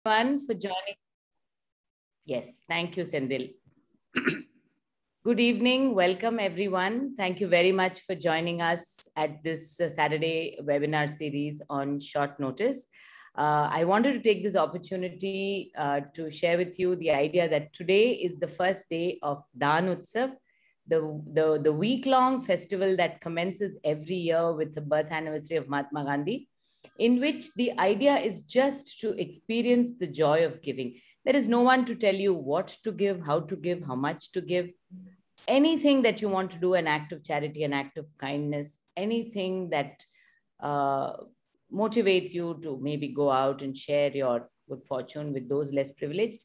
everyone for joining. Yes, thank you, Sendil. Good evening. Welcome, everyone. Thank you very much for joining us at this Saturday webinar series on short notice. I wanted to take this opportunity to share with you the idea that today is the first day of Daan Utsav, the week-long festival that commences every year with the birth anniversary of Mahatma Gandhi, in which the idea is just to experience the joy of giving. There is no one to tell you what to give, how much to give. Anything that you want to do, an act of charity, an act of kindness, anything that motivates you to maybe go out and share your good fortune with those less privileged.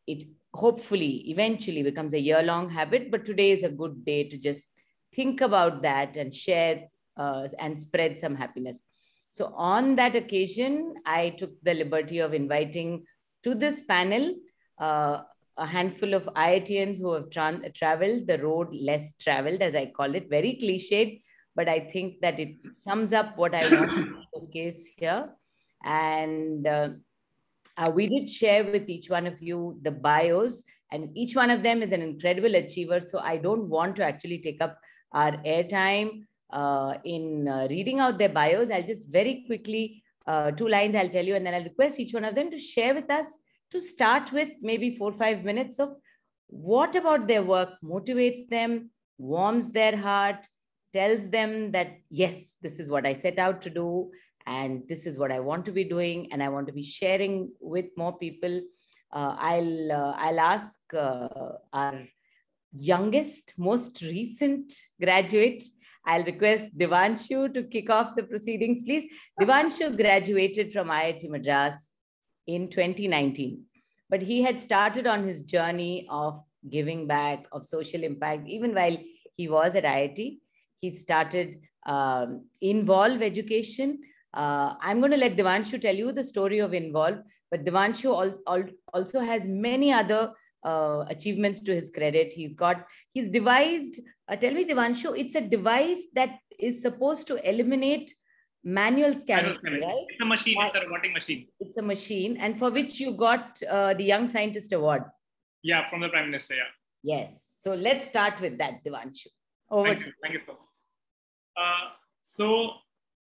It hopefully eventually becomes a year-long habit, but today is a good day to just think about that and share and spread some happiness. So on that occasion, I took the liberty of inviting to this panel a handful of IITians who have traveled the road less traveled, as I call it, very cliched, but I think that it sums up what I want to showcase here. And we did share with each one of you the bios, and each one of them is an incredible achiever. So I don't want to actually take up our airtime in reading out their bios. I'll just very quickly, 2 lines I'll tell you, and then I'll request each one of them to share with us, to start with maybe 4 or 5 minutes of what about their work motivates them, warms their heart, tells them that, yes, this is what I set out to do, and this is what I want to be doing, and I want to be sharing with more people. I'll ask our youngest, most recent graduate. I'll request Devanshu to kick off the proceedings, please. Devanshu graduated from IIT Madras in 2019, but he had started on his journey of giving back, of social impact, even while he was at IIT. He started Involve Education. I'm going to let Devanshu tell you the story of Involve, but Devanshu also has many other achievements to his credit. He's devised, tell me, Devanshu, it's a device that is supposed to eliminate manual scanning, right? It's a machine, it's a robotic machine. It's a machine, and for which you got the Young Scientist Award. Yeah, from the Prime Minister, yeah. Yes. So let's start with that, Devanshu. Over to you. Thank you so much. So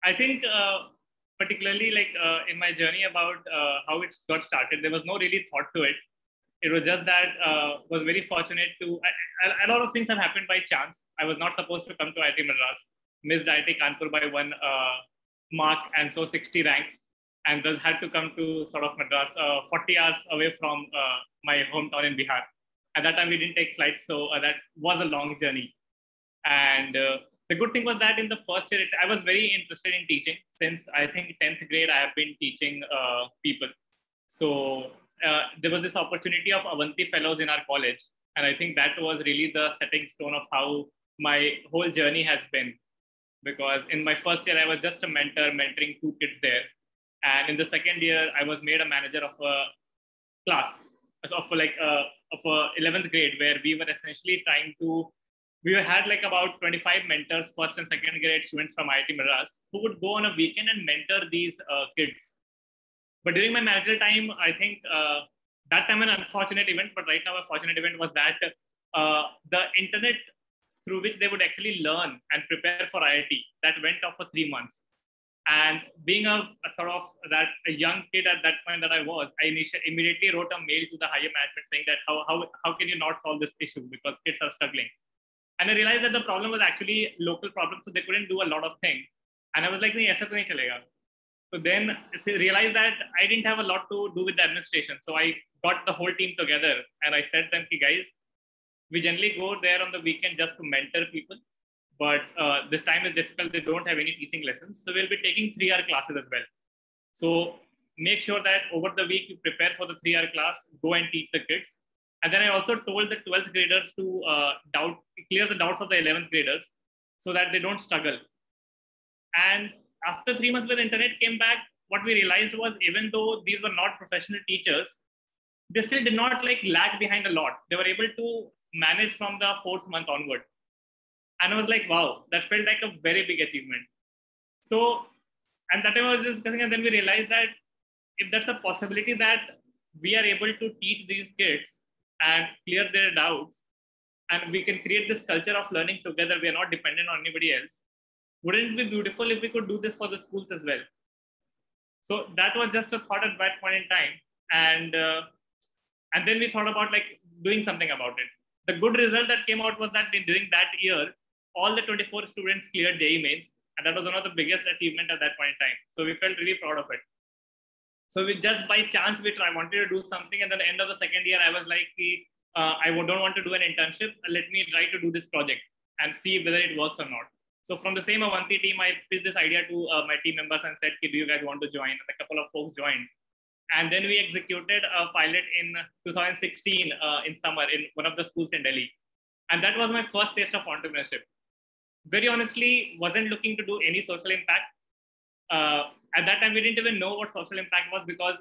I think particularly like in my journey about how it got started, there was no really thought to it. It was just that was very fortunate to, a lot of things have happened by chance. I was not supposed to come to IIT Madras, missed IIT Kanpur by 1 mark, and so 60 rank, and thus had to come to sort of Madras, 40 hours away from my hometown in Bihar. At that time, we didn't take flights, so that was a long journey. And the good thing was that in the first year, I was very interested in teaching. Since I think 10th grade, I have been teaching people. So there was this opportunity of Avanti Fellows in our college. And I think that was really the setting stone of how my whole journey has been. Because in my first year, I was just a mentor, mentoring 2 kids there. And in the second year, I was made a manager of a class of 11th grade, where we were essentially we had like about 25 mentors, first and second grade students from IIT Madras, who would go on a weekend and mentor these kids. But during my managerial time, I think that time an unfortunate event, but right now a fortunate event was that the internet through which they would actually learn and prepare for IIT, that went off for 3 months. And being a young kid at that point that I was, I immediately wrote a mail to the higher management saying that how can you not solve this issue, because kids are struggling. And I realized that the problem was actually local problem, so they couldn't do a lot of things. And I was like, aisa to nahi chalega. So then I realized that I didn't have a lot to do with the administration. So I got the whole team together and I said to them, guys, we generally go there on the weekend just to mentor people. But this time is difficult. They don't have any teaching lessons. So we'll be taking 3-hour classes as well. So make sure that over the week you prepare for the 3-hour class, go and teach the kids. And then I also told the 12th graders to clear the doubts of the 11th graders so that they don't struggle. And after 3 months when the internet came back, what we realized was, even though these were not professional teachers, they still did not lag behind a lot. They were able to manage from the 4th month onward. And I was like, wow, that felt like a very big achievement. So, and that time I was discussing, and then we realized that if that's a possibility that we are able to teach these kids and clear their doubts, and we can create this culture of learning together, we are not dependent on anybody else. Wouldn't it be beautiful if we could do this for the schools as well? So that was just a thought at that point in time. And then we thought about like doing something about it. The good result that came out was that during that year, all the 24 students cleared JEE mains. And that was one of the biggest achievement at that point in time. So we felt really proud of it. So we just by chance, wanted to do something. And then the end of the second year, I was like, I don't want to do an internship. Let me try to do this project and see whether it works or not. So from the same Avanti team, I pitched this idea to my team members and said, do you guys want to join? And a couple of folks joined. And then we executed a pilot in 2016 in summer in one of the schools in Delhi. And that was my first taste of entrepreneurship. Very honestly, wasn't looking to do any social impact. At that time, we didn't even know what social impact was, because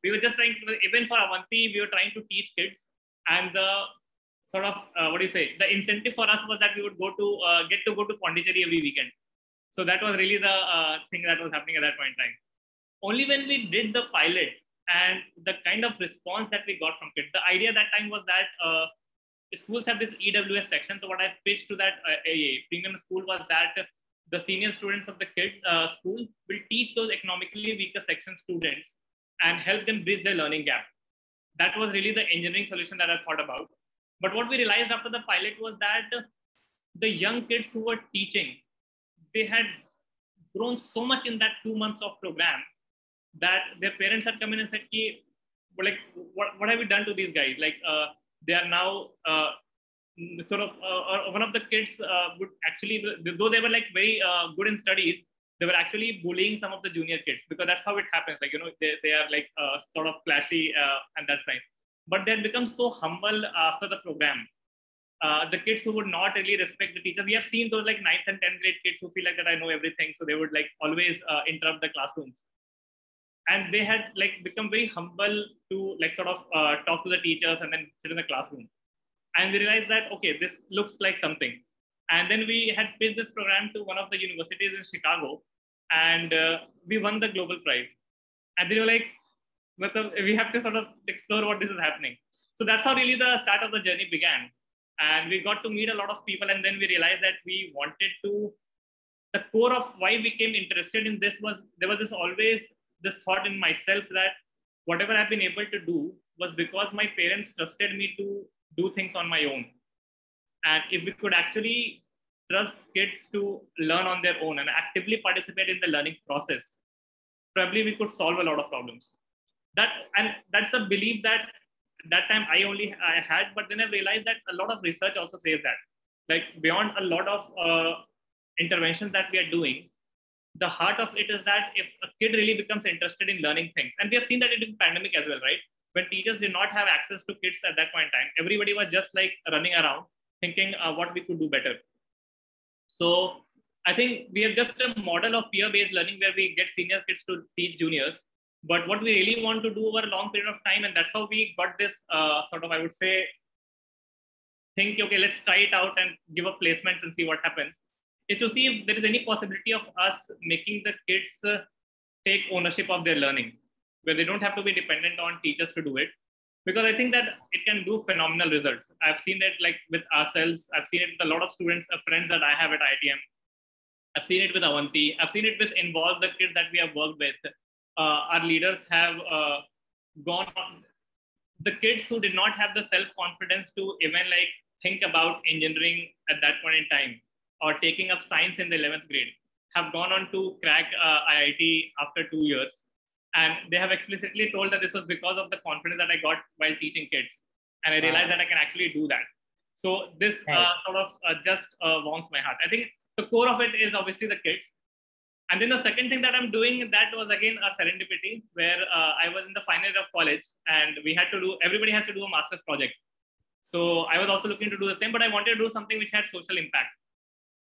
we were just trying to, even for Avanti, we were trying to teach kids. And the sort of, the incentive for us was that we would get to go to Pondicherry every weekend. So that was really the thing that was happening at that point in time. Only when we did the pilot and the kind of response that we got from kids, the idea at that time was that schools have this EWS section. So what I pitched to that premium school was that the senior students of the school will teach those economically weaker section students and help them bridge their learning gap. That was really the engineering solution that I thought about. But what we realized after the pilot was that the young kids who were teaching, they had grown so much in that 2 months of program that their parents had come in and said, like, what have you done to these guys? Like, they are now one of the kids would actually, though they were like very good in studies, they were actually bullying some of the junior kids, because that's how it happens. Like, they are like sort of flashy and that's fine. But they had become so humble after the program. The kids who would not really respect the teacher. We have seen those like 9th and 10th grade kids who feel like that I know everything. So they would like always interrupt the classrooms. And they had like become very humble to like sort of talk to the teachers and then sit in the classroom. And we realized that, okay, this looks like something. And then we had pitched this program to one of the universities in Chicago, and we won the global prize. And they were like, we have to sort of explore what this is happening. So that's how really the start of the journey began. And we got to meet a lot of people. And then we realized that we wanted to, the core of why we became interested in this was, there was always this thought in myself that whatever I've been able to do was because my parents trusted me to do things on my own. And if we could actually trust kids to learn on their own and actively participate in the learning process, probably we could solve a lot of problems. That's a belief that time I had, but then I realized that a lot of research also says that, like, beyond a lot of interventions that we are doing, the heart of it is that if a kid really becomes interested in learning things, and we have seen that in the pandemic as well, right? When teachers did not have access to kids at that point in time, everybody was just like running around thinking what we could do better. So I think we have just a model of peer-based learning where we get senior kids to teach juniors. But what we really want to do over a long period of time, and that's how we got this sort of, I would say, think, okay, let's try it out and give a placement and see what happens, is to see if there is any possibility of us making the kids take ownership of their learning, where they don't have to be dependent on teachers to do it. Because I think that it can do phenomenal results. I've seen that like with ourselves. I've seen it with a lot of students, friends that I have at IITM. I've seen it with Avanti. I've seen it with Involve, the kids that we have worked with. Our leaders have gone on. The kids who did not have the self-confidence to even like think about engineering at that point in time, or taking up science in the 11th grade, have gone on to crack IIT after 2 years. And they have explicitly told that this was because of the confidence that I got while teaching kids. And I realized that I can actually do that. So this sort of just warms my heart. I think the core of it is obviously the kids. And then the second thing that I'm doing, that was again a serendipity, where I was in the final year of college and we had to do, everybody has to do a master's project. So I was also looking to do the same, but I wanted to do something which had social impact.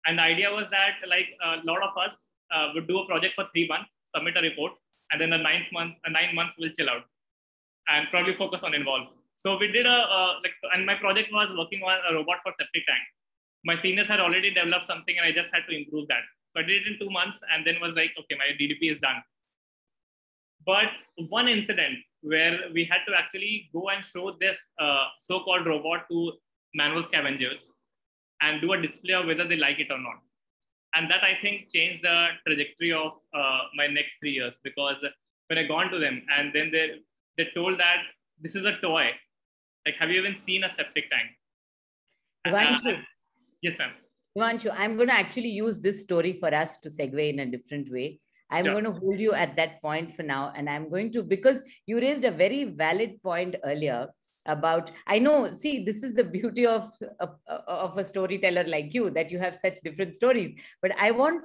And the idea was that like a lot of us would do a project for 3 months, submit a report, and then the 9 months we'll chill out and probably focus on Involve. So we did and my project was working on a robot for septic tank. My seniors had already developed something and I just had to improve that. So I did it in 2 months and then was like, okay, my DDP is done. But one incident where we had to actually go and show this so-called robot to manual scavengers and do a display of whether they like it or not. And that, I think, changed the trajectory of my next 3 years, because when I gone to them and then they told that this is a toy. Like, have you even seen a septic tank? Devanshu, Yes, ma'am. Devanshu, I'm going to actually use this story for us to segue in a different way. I'm going to hold you at that point for now. And I'm going to, because you raised a very valid point earlier about, I know, see, this is the beauty of a storyteller like you, that you have such different stories. But I want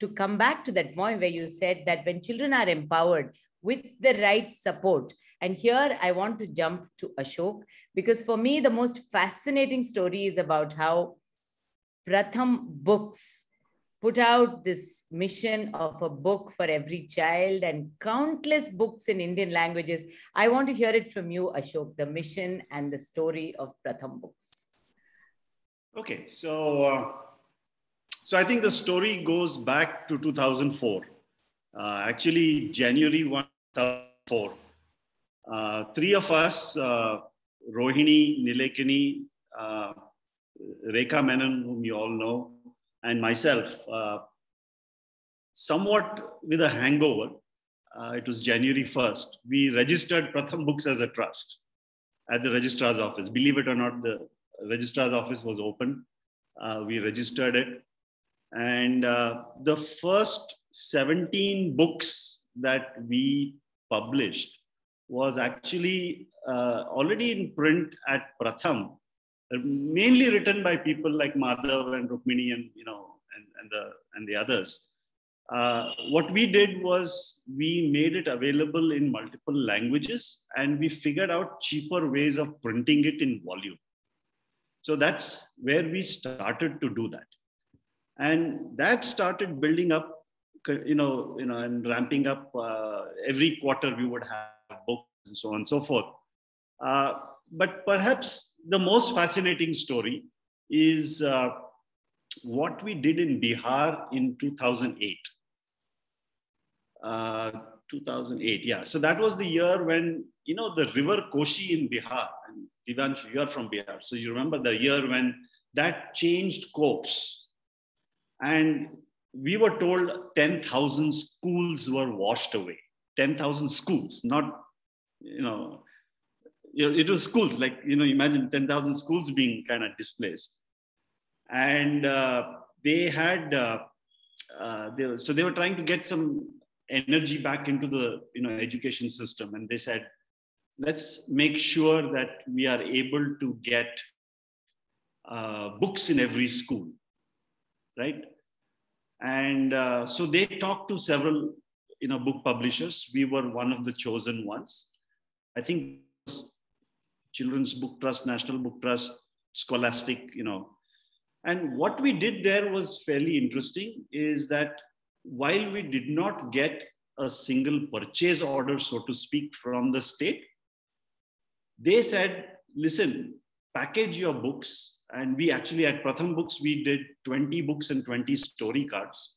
to come back to that point where you said that when children are empowered with the right support, and here I want to jump to Ashok, because for me, the most fascinating story is about how Pratham Books put out this mission of a book for every child and countless books in Indian languages. I want to hear it from you, Ashok, the mission and the story of Pratham Books. Okay, so I think the story goes back to 2004. Actually, January 1, 2004. Three of us, Rohini, Nilekini, Rekha Menon, whom you all know, and myself, somewhat with a hangover, it was January 1st, we registered Pratham Books as a trust at the registrar's office. Believe it or not, the registrar's office was open. We registered it. And the first 17 books that we published was actually already in print at Pratham, mainly written by people like Madhav and Rukmini and the others. What we did was we made it available in multiple languages, and we figured out cheaper ways of printing it in volume. So that's where we started to do that, and that started building up, and ramping up. Every quarter we would have books and so on and so forth. But perhaps the most fascinating story is what we did in Bihar in 2008. 2008, yeah. So that was the year when, the river Koshi in Bihar, and Devanshu, you're from Bihar. So you remember the year when that changed course. And we were told 10,000 schools were washed away. 10,000 schools, not, it was schools, like, imagine 10,000 schools being kind of displaced. And they had, so they were trying to get some energy back into the, education system. And they said, let's make sure that we are able to get books in every school, right? And so they talked to several, book publishers. We were one of the chosen ones. I think Children's Book Trust, National Book Trust, Scholastic, And what we did there was fairly interesting, is that while we did not get a single purchase order, so to speak, from the state, they said, listen, package your books. And we actually, at Pratham Books, we did 20 books and 20 story cards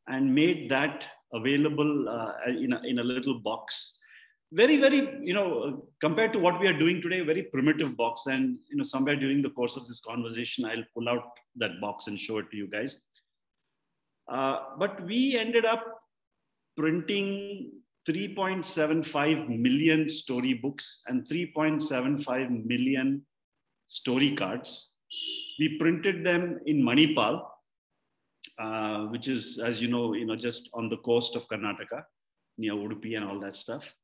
and made that available in a little box. Very, very, compared to what we are doing today, very primitive box. And, somewhere during the course of this conversation, I'll pull out that box and show it to you guys. But we ended up printing 3.75 million story books and 3.75 million story cards. We printed them in Manipal, which is, as you know, just on the coast of Karnataka, near Udupi and all that stuff.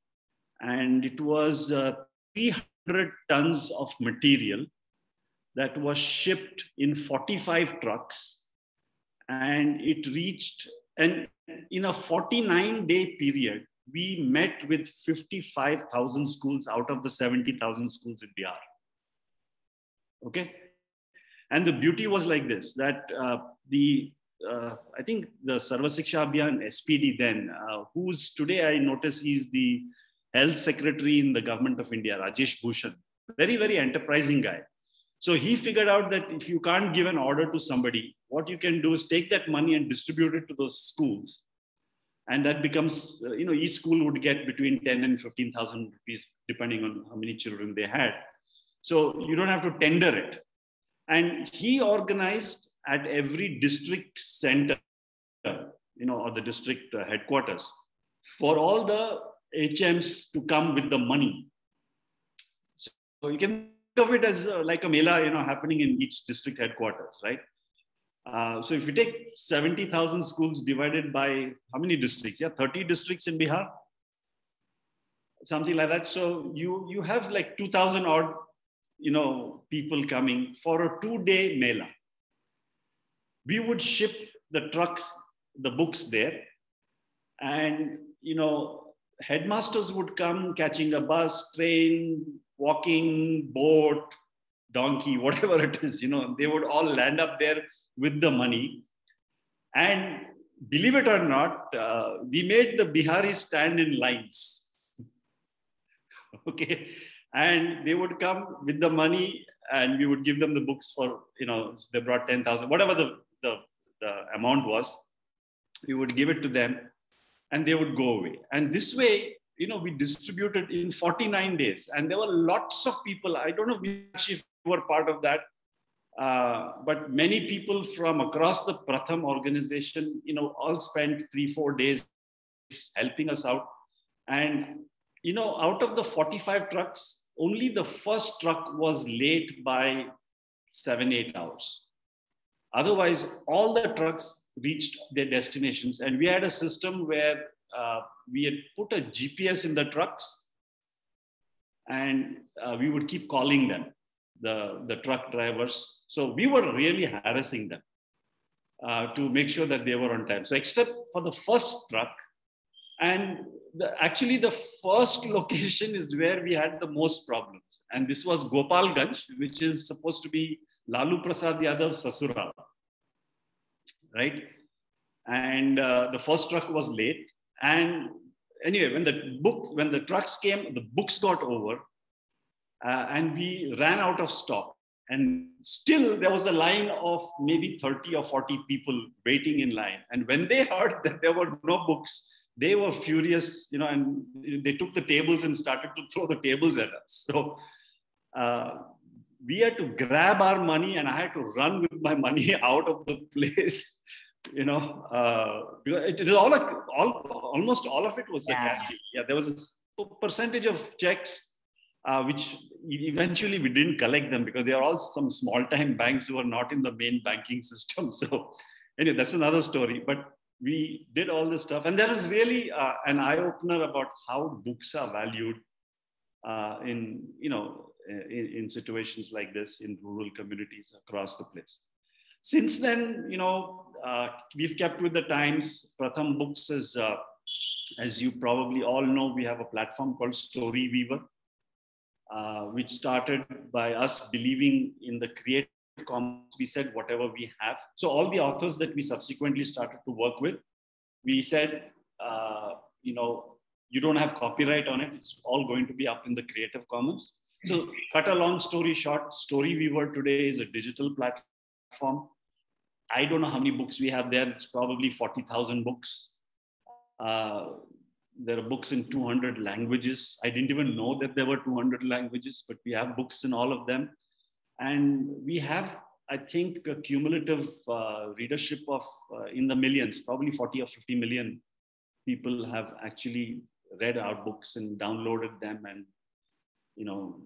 And it was 300 tons of material that was shipped in 45 trucks. And it reached, and in a 49-day period, we met with 55,000 schools out of the 70,000 schools in Bihar. Okay. And the beauty was like this, that I think the Sarva Shiksha Abhiyan SPD then, who's today I notice he's the Health Secretary in the Government of India, Rajesh Bhushan, very, very enterprising guy. So he figured out that if you can't give an order to somebody, what you can do is take that money and distribute it to those schools. And that becomes, each school would get between 10 and 15,000 rupees, depending on how many children they had. So you don't have to tender it. And he organized at every district center, or the district headquarters, for all the HMs to come with the money. So you can think of it as like a mela, happening in each district headquarters, right? So if you take 70,000 schools divided by how many districts? Yeah, 30 districts in Bihar, something like that. So you have like 2,000 odd, people coming for a 2-day mela. We would ship the trucks, the books there, and headmasters would come catching a bus, train, walking, boat, donkey, whatever it is, they would all land up there with the money. And believe it or not, we made the Biharis stand in lines. Okay. And they would come with the money and we would give them the books for, they brought 10,000, whatever the amount was, we would give it to them and they would go away. And this way, we distributed in 49 days. And there were lots of people. I don't know if you were part of that. But many people from across the Pratham organization, all spent 3-4 days helping us out. And, out of the 45 trucks, only the first truck was late by 7-8 hours. Otherwise, all the trucks reached their destinations. And we had a system where we had put a GPS in the trucks and we would keep calling them, the truck drivers. So we were really harassing them to make sure that they were on time. So except for the first truck, and actually the first location is where we had the most problems. And this was Gopalganj, which is supposed to be Lalu Prasad Yadav's Sasural, right? And the first truck was late. And anyway, when the trucks came, the books got over and we ran out of stock. And still there was a line of maybe 30 or 40 people waiting in line. And when they heard that there were no books, they were furious, and they took the tables and started to throw the tables at us. So we had to grab our money and I had to run with my money out of the place, because it is almost all of it was a cash. Yeah, there was a percentage of checks, which eventually we didn't collect them because they are all some small-time banks who are not in the main banking system. So anyway, that's another story. But we did all this stuff. And there is really an eye-opener about how books are valued in situations like this in rural communities across the place. Since then, we've kept with the times. Pratham Books is, as you probably all know, we have a platform called Storyweaver, which started by us believing in the Creative Commons. We said whatever we have. So all the authors that we subsequently started to work with, we said, you don't have copyright on it. It's all going to be up in the Creative Commons. So cut a long story short, Storyweaver today is a digital platform. I don't know how many books we have there. It's probably 40,000 books. There are books in 200 languages. I didn't even know that there were 200 languages, but we have books in all of them. And we have, I think, a cumulative readership of in the millions, probably 40 or 50 million people have actually read our books and downloaded them and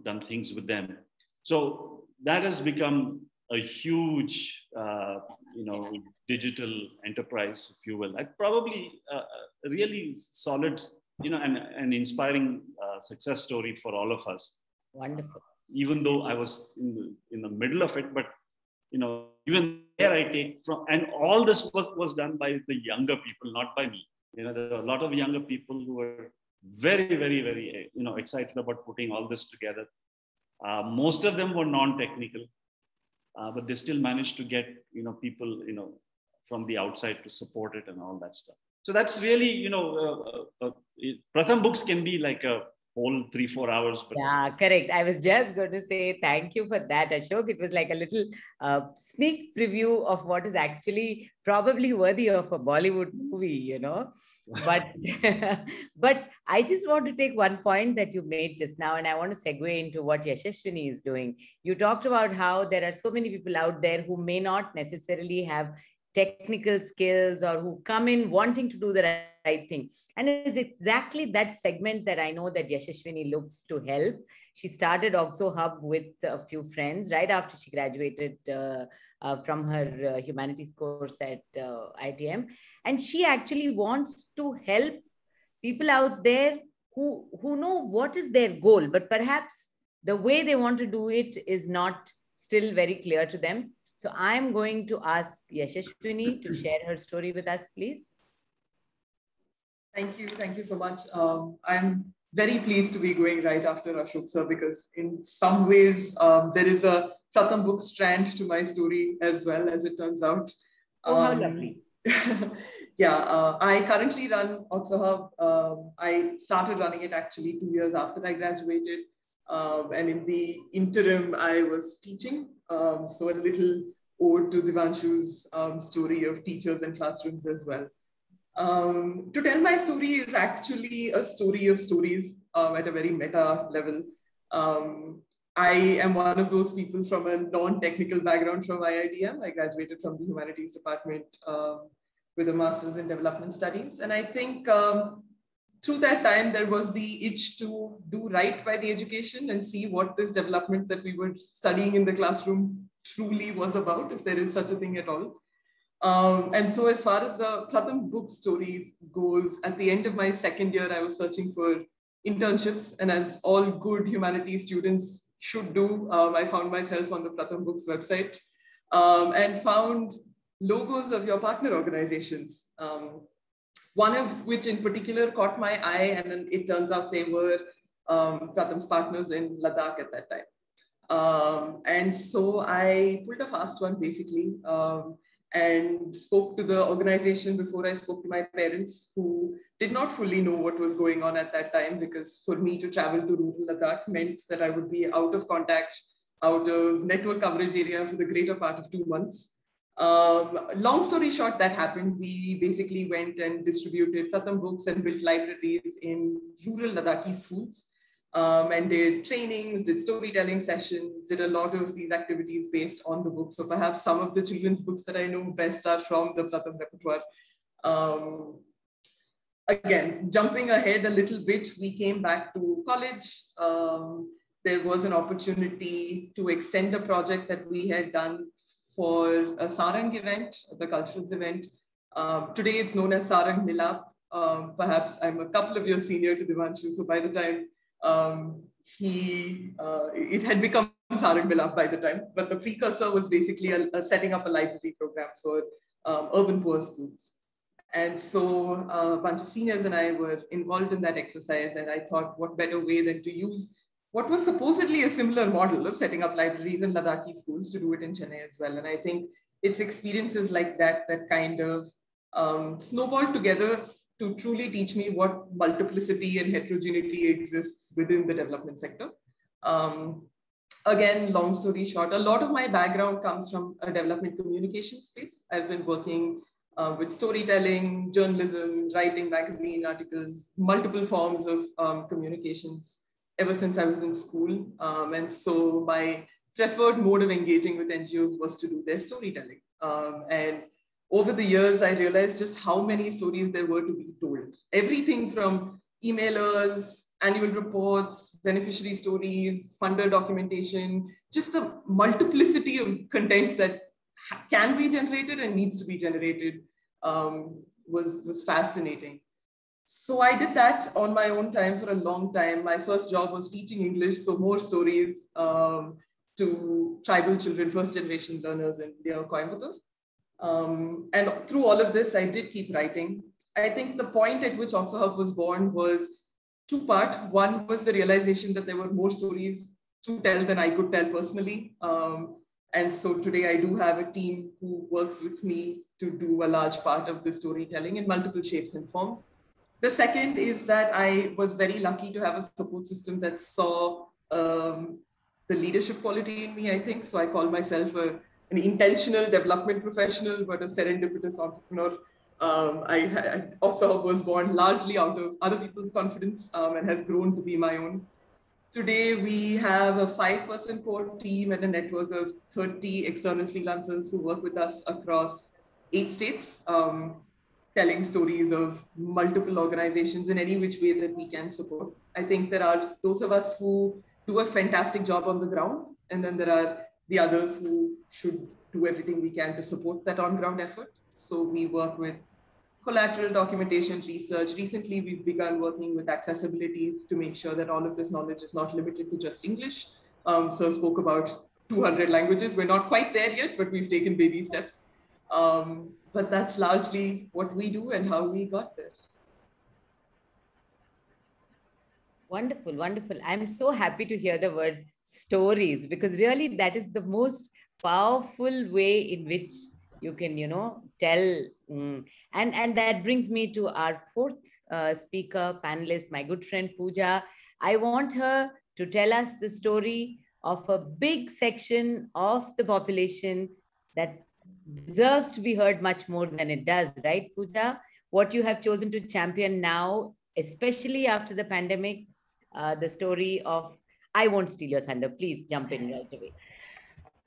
done things with them. So that has become a huge, digital enterprise, if you will. Probably a really solid, an inspiring success story for all of us. Wonderful. Even though I was in the middle of it, but even there I take from, and all this work was done by the younger people, not by me. There are a lot of younger people who were very, very, very, excited about putting all this together. Most of them were non-technical, but they still managed to get, people, from the outside to support it and all that stuff. So that's really, Pratham Books can be like a whole 3-4 hours. But yeah, correct. I was just going to say thank you for that, Ashok. It was like a little sneak preview of what is actually probably worthy of a Bollywood movie, But but I just want to take one point that you made just now, and I want to segue into what Yashaswini is doing. You talked about how there are so many people out there who may not necessarily have technical skills or who come in wanting to do the right thing. And it's exactly that segment that I know that Yashaswini looks to help. She started Oxo Hub with a few friends right after she graduated from her humanities course at ITM. And she actually wants to help people out there who know what is their goal, but perhaps the way they want to do it is not still very clear to them. So I'm going to ask Yashaswini to share her story with us, please. Thank you. Thank you so much. I'm very pleased to be going right after Ashok sir, because in some ways there is a Pratham book strand to my story as well, as it turns out. Oh, how lovely. Yeah, I currently run Oxo Hub. I started running it actually 2 years after I graduated. And in the interim, I was teaching. So a little ode to Devanshu's story of teachers and classrooms as well. To tell my story is actually a story of stories at a very meta level. I am one of those people from a non-technical background from IITM. I graduated from the humanities department with a master's in development studies. And I think through that time, there was the itch to do right by the education and see what this development that we were studying in the classroom truly was about, if there is such a thing at all. And so as far as the Pratham book story goes, at the end of my second year, I was searching for internships. And as all good humanities students should do, I found myself on the Pratham Books website and found logos of your partner organizations. One of which in particular caught my eye, and it turns out they were Pratham's partners in Ladakh at that time. And so I pulled a fast one basically and spoke to the organization before I spoke to my parents, who did not fully know what was going on at that time, because for me to travel to rural Ladakh meant that I would be out of contact, out of network coverage area for the greater part of 2 months. Long story short, that happened. We basically went and distributed Pratham books and built libraries in rural Ladakhi schools and did trainings, did storytelling sessions, did a lot of these activities based on the book. So perhaps some of the children's books that I know best are from the Pratham repertoire. Again, jumping ahead a little bit, we came back to college. There was an opportunity to extend a project that we had done for a Sarang event, the culturals event. Today it's known as Sarang Milap. Perhaps I'm a couple of years senior to Devanshu, so by the time it had become Sarang Milap by the time, but the precursor was basically setting up a library program for urban poor schools. And so a bunch of seniors and I were involved in that exercise, and I thought what better way than to use what was supposedly a similar model of setting up libraries in Ladakhi schools to do it in Chennai as well. And I think it's experiences like that that kind of snowballed together to truly teach me what multiplicity and heterogeneity exists within the development sector. Again, long story short, a lot of my background comes from a development communication space. I've been working with storytelling, journalism, writing magazine articles, multiple forms of communications ever since I was in school. And so my preferred mode of engaging with NGOs was to do their storytelling. And over the years, I realized just how many stories there were to be told. Everything from emailers, annual reports, beneficiary stories, funder documentation, just the multiplicity of content that can be generated and needs to be generated was fascinating. So I did that on my own time for a long time. My first job was teaching English, so more stories to tribal children, first generation learners in Coimbatore. And through all of this, I did keep writing. I think the point at which Oxo Hub was born was two-part. One was the realization that there were more stories to tell than I could tell personally. And so today I do have a team who works with me to do a large part of the storytelling in multiple shapes and forms. The second is that I was very lucky to have a support system that saw the leadership quality in me, I think. So I call myself an intentional development professional, but a serendipitous entrepreneur. Oxford was born largely out of other people's confidence and has grown to be my own. Today, we have a 5-person core team and a network of 30 external freelancers who work with us across 8 states, telling stories of multiple organizations in any which way that we can support. I think there are those of us who do a fantastic job on the ground, and then there are the others who should do everything we can to support that on-ground effort. So we work with collateral documentation research. Recently, we've begun working with accessibilities to make sure that all of this knowledge is not limited to just English. So spoke about 200 languages. We're not quite there yet, but we've taken baby steps. But that's largely what we do and how we got there. Wonderful, wonderful. I'm so happy to hear the word stories, because really that is the most powerful way in which you can, tell. And that brings me to our fourth speaker, panelist, my good friend Pooja. I want her to tell us the story of a big section of the population that deserves to be heard much more than it does, right, Pooja? What you have chosen to champion now, especially after the pandemic, the story of I Won't Steal Your Thunder. Please jump in right away.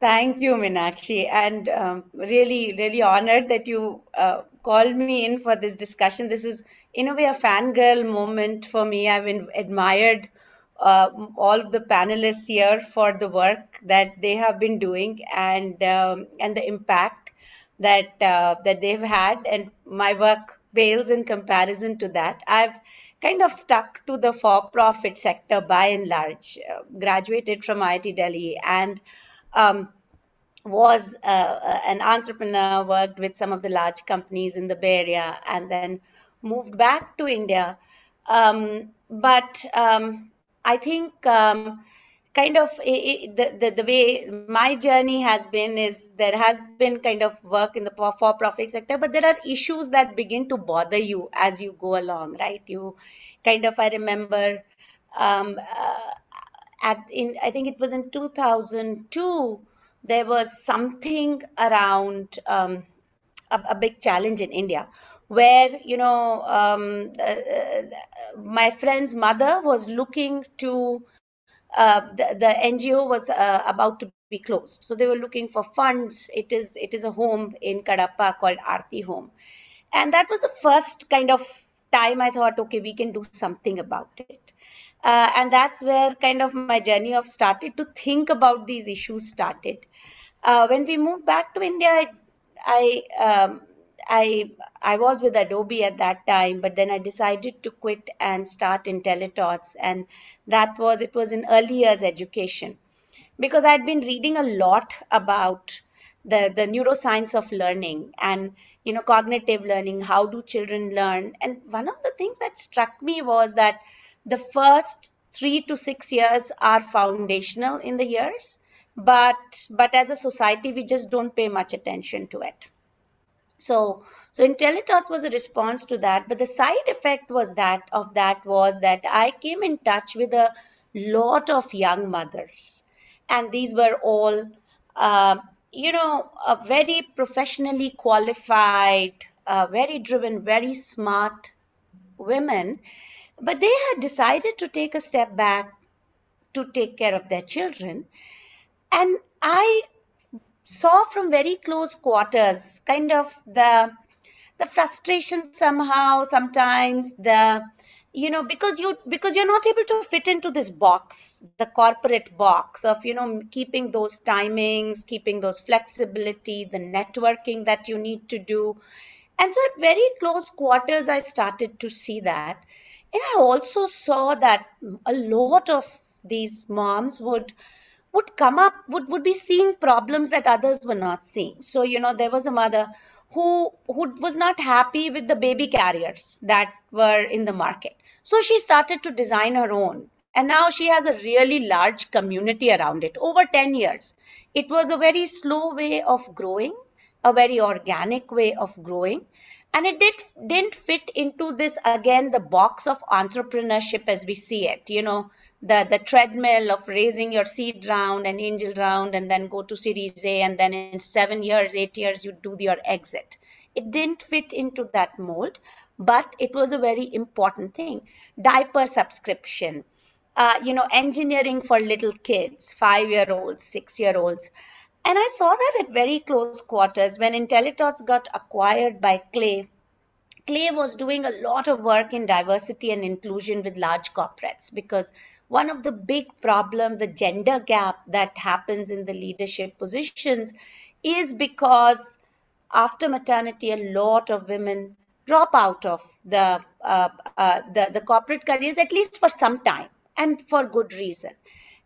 Thank you, Meenakshi, and really, really honored that you called me in for this discussion. This is, in a way, a fangirl moment for me. I've admired all of the panelists here for the work that they have been doing and the impact that that they've had, and my work pales in comparison to that. I've kind of stuck to the for-profit sector by and large. Graduated from IIT Delhi and was an entrepreneur, worked with some of the large companies in the Bay Area, and then moved back to India. But I think kind of the way my journey has been is there has been kind of work in the for-profit sector, but there are issues that begin to bother you as you go along, right? You kind of, I remember I think it was in 2002, there was something around a big challenge in India where, my friend's mother was looking to, the NGO was about to be closed. So they were looking for funds. It is a home in Kadapa called Aarti Home. And that was the first kind of time I thought, okay, we can do something about it. And that's where kind of my journey of started to think about these issues started. When we moved back to India, I was with Adobe at that time, but then I decided to quit and start IntelliThoughts, and it was in early years education, because I'd been reading a lot about the neuroscience of learning and cognitive learning. How do children learn? And one of the things that struck me was that the first 3 to 6 years are foundational in the years, but as a society we just don't pay much attention to it. So IntelliThoughts was a response to that, but the side effect was that I came in touch with a lot of young mothers, and these were all very professionally qualified, very driven, very smart women, but they had decided to take a step back to take care of their children. And I saw from very close quarters kind of the frustration somehow, sometimes because you're not able to fit into this box, the corporate box of keeping those timings, keeping those flexibility, the networking that you need to do. And so at very close quarters I started to see that. And I also saw that a lot of these moms would be seeing problems that others were not seeing. So, there was a mother who was not happy with the baby carriers that were in the market. So she started to design her own. And now she has a really large community around it over 10 years. It was a very slow way of growing, a very organic way of growing. And it didn't fit into this, again, the box of entrepreneurship as we see it, the treadmill of raising your seed round and angel round and then go to Series A, and then in 7 years, 8 years, you do your exit. It didn't fit into that mold, but it was a very important thing. Diaper subscription, engineering for little kids, 5-year-olds, 6-year-olds. And I saw that at very close quarters when Intellitalks got acquired by Clay. Clay was doing a lot of work in diversity and inclusion with large corporates, because one of the big problems, the gender gap that happens in the leadership positions, is because after maternity, a lot of women drop out of the corporate careers, at least for some time, and for good reason.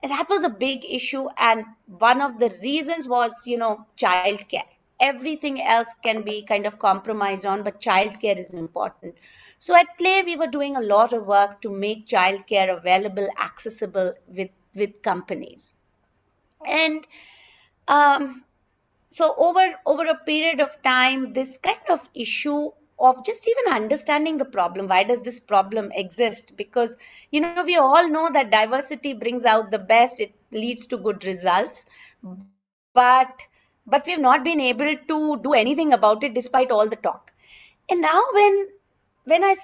And that was a big issue. And one of the reasons was, childcare. Everything else can be kind of compromised on, but childcare is important. So at Clay, we were doing a lot of work to make childcare available, accessible with companies. And so over a period of time, this kind of issue of just even understanding the problem, why does this problem exist? Because, we all know that diversity brings out the best, it leads to good results, but we've not been able to do anything about it despite all the talk. And now when I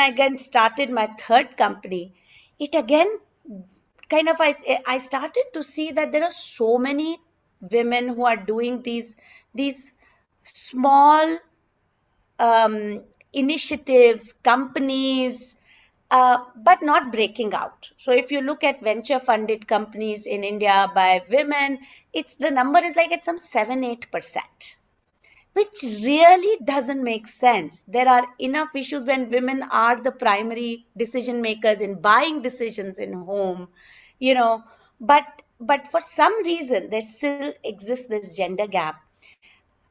again started my third company, it again kind of, I started to see that there are so many women who are doing these small initiatives, companies, but not breaking out. So if you look at venture funded companies in India by women, the number is like at some 7-8%, which really doesn't make sense. There are enough issues when women are the primary decision makers in buying decisions in home, but for some reason there still exists this gender gap.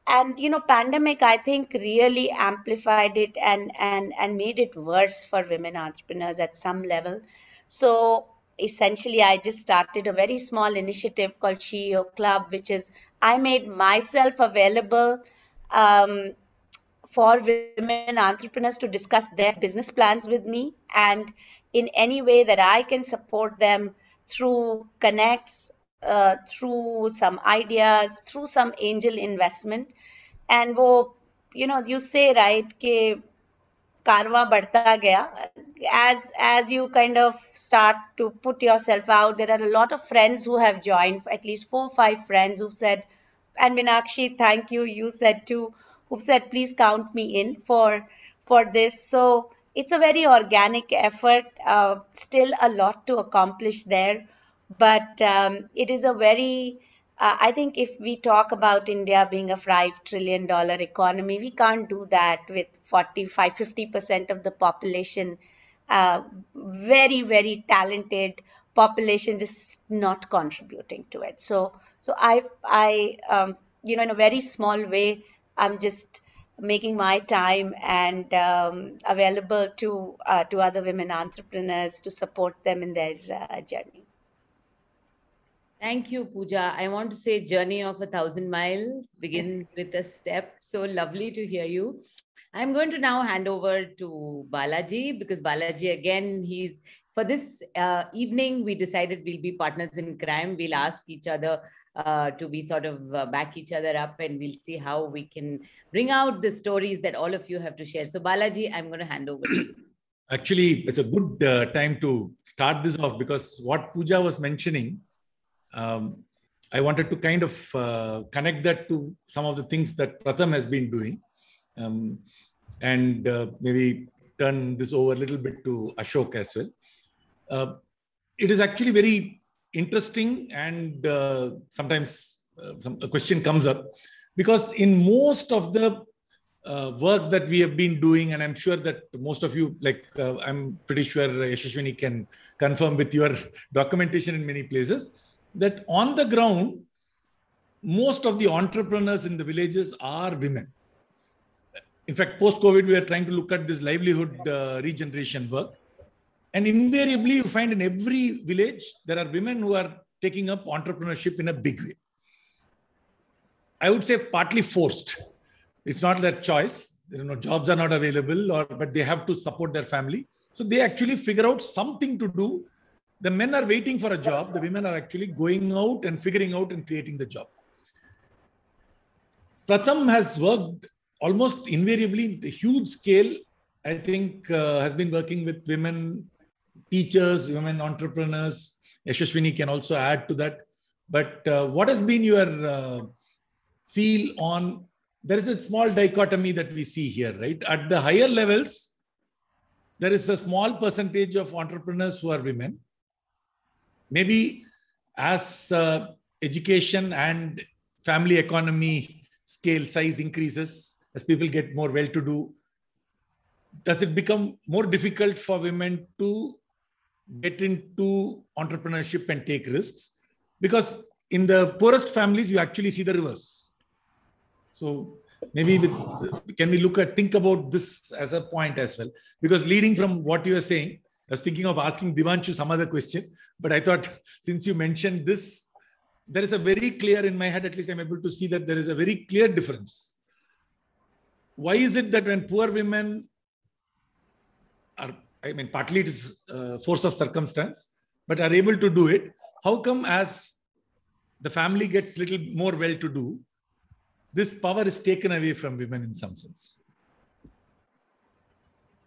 And pandemic, I think, really amplified it and made it worse for women entrepreneurs at some level. So essentially, I just started a very small initiative called CEO Club, which is I made myself available for women entrepreneurs to discuss their business plans with me, and in any way that I can support them through connects, through some ideas, through some angel investment. And you say, right, कि कारवां बढ़ता गया. As you kind of start to put yourself out, there are a lot of friends who have joined, at least 4 or 5 friends who said, and Meenakshi, thank you, you said too, who said, please count me in for this. So it's a very organic effort, still a lot to accomplish there. But it is a very, I think if we talk about India being a $5 trillion economy, we can't do that with 45-50% of the population, very, very talented population, just not contributing to it. So I in a very small way, I'm just making my time and available to other women entrepreneurs to support them in their journey. Thank you, Pooja. I want to say journey of 1,000 miles, begin with a step. So lovely to hear you. I'm going to now hand over to Balaji, because Balaji, again, for this evening, we decided we'll be partners in crime. We'll ask each other to be sort of back each other up, and we'll see how we can bring out the stories that all of you have to share. So Balaji, I'm going to hand over to you. Actually, it's a good time to start this off, because what Pooja was mentioning, I wanted to kind of connect that to some of the things that Pratham has been doing, and maybe turn this over a little bit to Ashok as well. It is actually very interesting, and sometimes a question comes up, because in most of the work that we have been doing, and I'm sure that most of you, I'm pretty sure Yashaswini can confirm with your documentation in many places, that on the ground, most of the entrepreneurs in the villages are women. In fact, post-COVID, we are trying to look at this livelihood regeneration work. And invariably, you find in every village, there are women who are taking up entrepreneurship in a big way. I would say partly forced. It's not their choice. Jobs are not available, but they have to support their family. So they actually figure out something to do. The men are waiting for a job. The women are actually going out and figuring out and creating the job. Pratham has worked almost invariably, the huge scale, I think, has been working with women teachers, women entrepreneurs. Yashaswini can also add to that. But what has been your feel on, there is a small dichotomy that we see here, right? At the higher levels, there is a small percentage of entrepreneurs who are women. Maybe as education and family economy scale size increases, as people get more well-to-do, does it become more difficult for women to get into entrepreneurship and take risks? Because in the poorest families, you actually see the reverse. So maybe can we think about this as a point as well? Because leading from what you are saying, I was thinking of asking Devanshu some other question, but I thought since you mentioned this, there is a very clear, in my head at least, I'm able to see that there is a very clear difference. Why is it that when poor women are, I mean, partly it is force of circumstance, but are able to do it, how come as the family gets little more well-to-do, this power is taken away from women in some sense?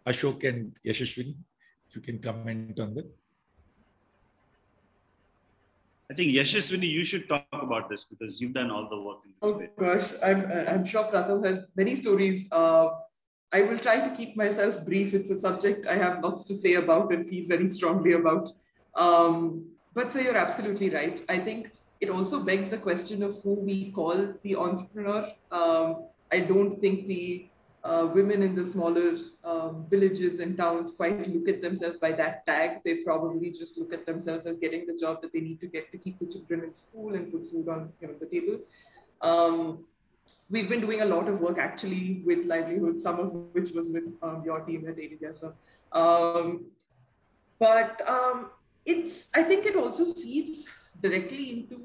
Ashok and Yashaswini, if you can comment on that. I think Yashaswini, you should talk about this because you've done all the work in this space. Oh gosh, I'm sure Pratham has many stories. I will try to keep myself brief. It's a subject I have lots to say about and feel very strongly about. But so you're absolutely right. I think it also begs the question of who we call the entrepreneur. I don't think the women in the smaller villages and towns quite look at themselves by that tag. They probably just look at themselves as getting the job that they need to get to keep the children in school and put food on the table. We've been doing a lot of work actually with livelihood, some of which was with your team at ADGASA. I think it also feeds directly into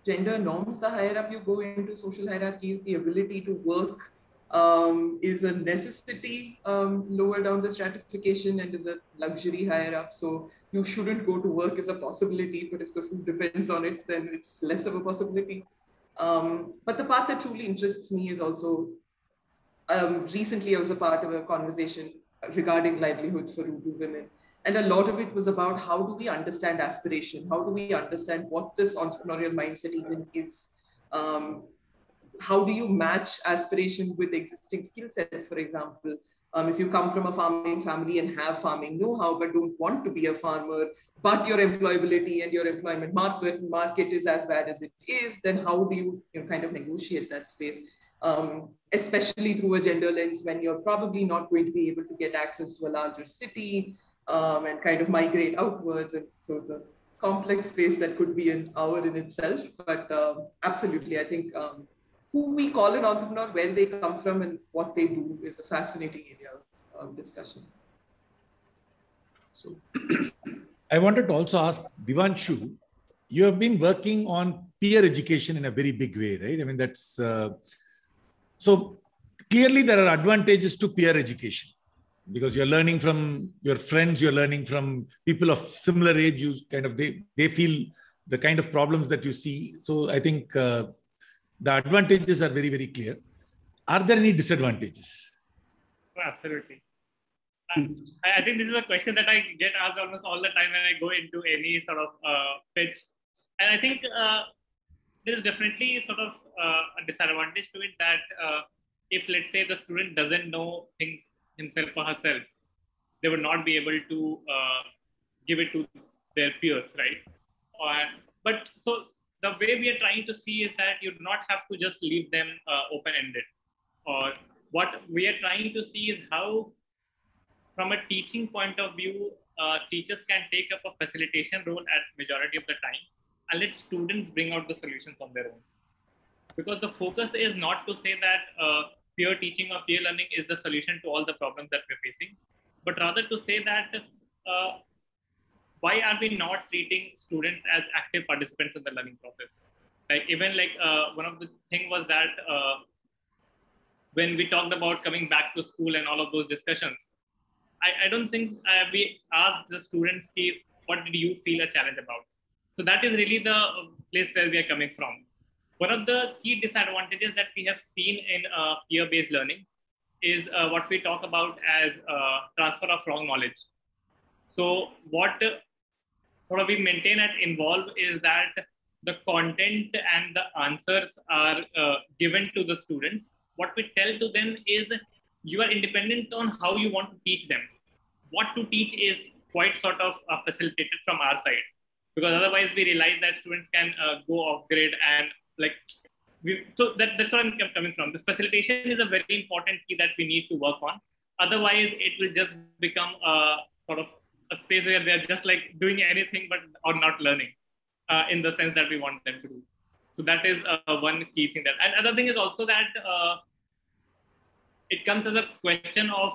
gender norms. The higher up you go into social hierarchies, the ability to work is a necessity lower down the stratification and is a luxury higher up. So you shouldn't go to work as a possibility, but if the food depends on it, then it's less of a possibility. But the part that truly interests me is also, recently I was a part of a conversation regarding livelihoods for rural women. And a lot of it was about how do we understand aspiration? How do we understand what this entrepreneurial mindset even is? How do you match aspiration with existing skill sets, for example? If you come from a farming family and have farming know-how, but don't want to be a farmer, but your employability and your employment market is as bad as it is, then how do you kind of negotiate that space? Especially through a gender lens, when you're probably not going to be able to get access to a larger city and kind of migrate outwards. And so it's a complex space that could be an hour in itself, but absolutely, I think who we call an entrepreneur, where they come from and what they do is a fascinating area of discussion. So I wanted to also ask Devanshu, you have been working on peer education in a very big way, right? I mean, that's, so clearly there are advantages to peer education because you're learning from your friends, you're learning from people of similar age, you kind of, they feel the kind of problems that you see. So I think the advantages are very, very clear. Are there any disadvantages? Oh, absolutely. I think this is a question that I get asked almost all the time when I go into any sort of pitch. And I think there is definitely sort of a disadvantage to it that if, let's say, the student doesn't know things himself or herself, they would not be able to give it to their peers, right? But so the way we are trying to see is that you do not have to just leave them open-ended. Or what we are trying to see is how, from a teaching point of view, teachers can take up a facilitation role at majority of the time and let students bring out the solutions on their own. Because the focus is not to say that peer teaching or peer learning is the solution to all the problems that we're facing, but rather to say that why are we not treating students as active participants in the learning process? Like even like one of the thing was that when we talked about coming back to school and all of those discussions, I don't think we asked the students, what did you feel a challenge about? So that is really the place where we are coming from. One of the key disadvantages that we have seen in peer-based learning is what we talk about as transfer of wrong knowledge. So what sort of we maintain at Involve is that the content and the answers are given to the students. What we tell to them is you are independent on how you want to teach them. What to teach is quite sort of facilitated from our side, because otherwise we realize that students can go off grid and like, so that's where I'm coming from. The facilitation is a very important key that we need to work on. Otherwise, it will just become a sort of a space where they're just like doing anything but or not learning in the sense that we want them to do. So that is one key thing. That, and another thing is also that it comes as a question of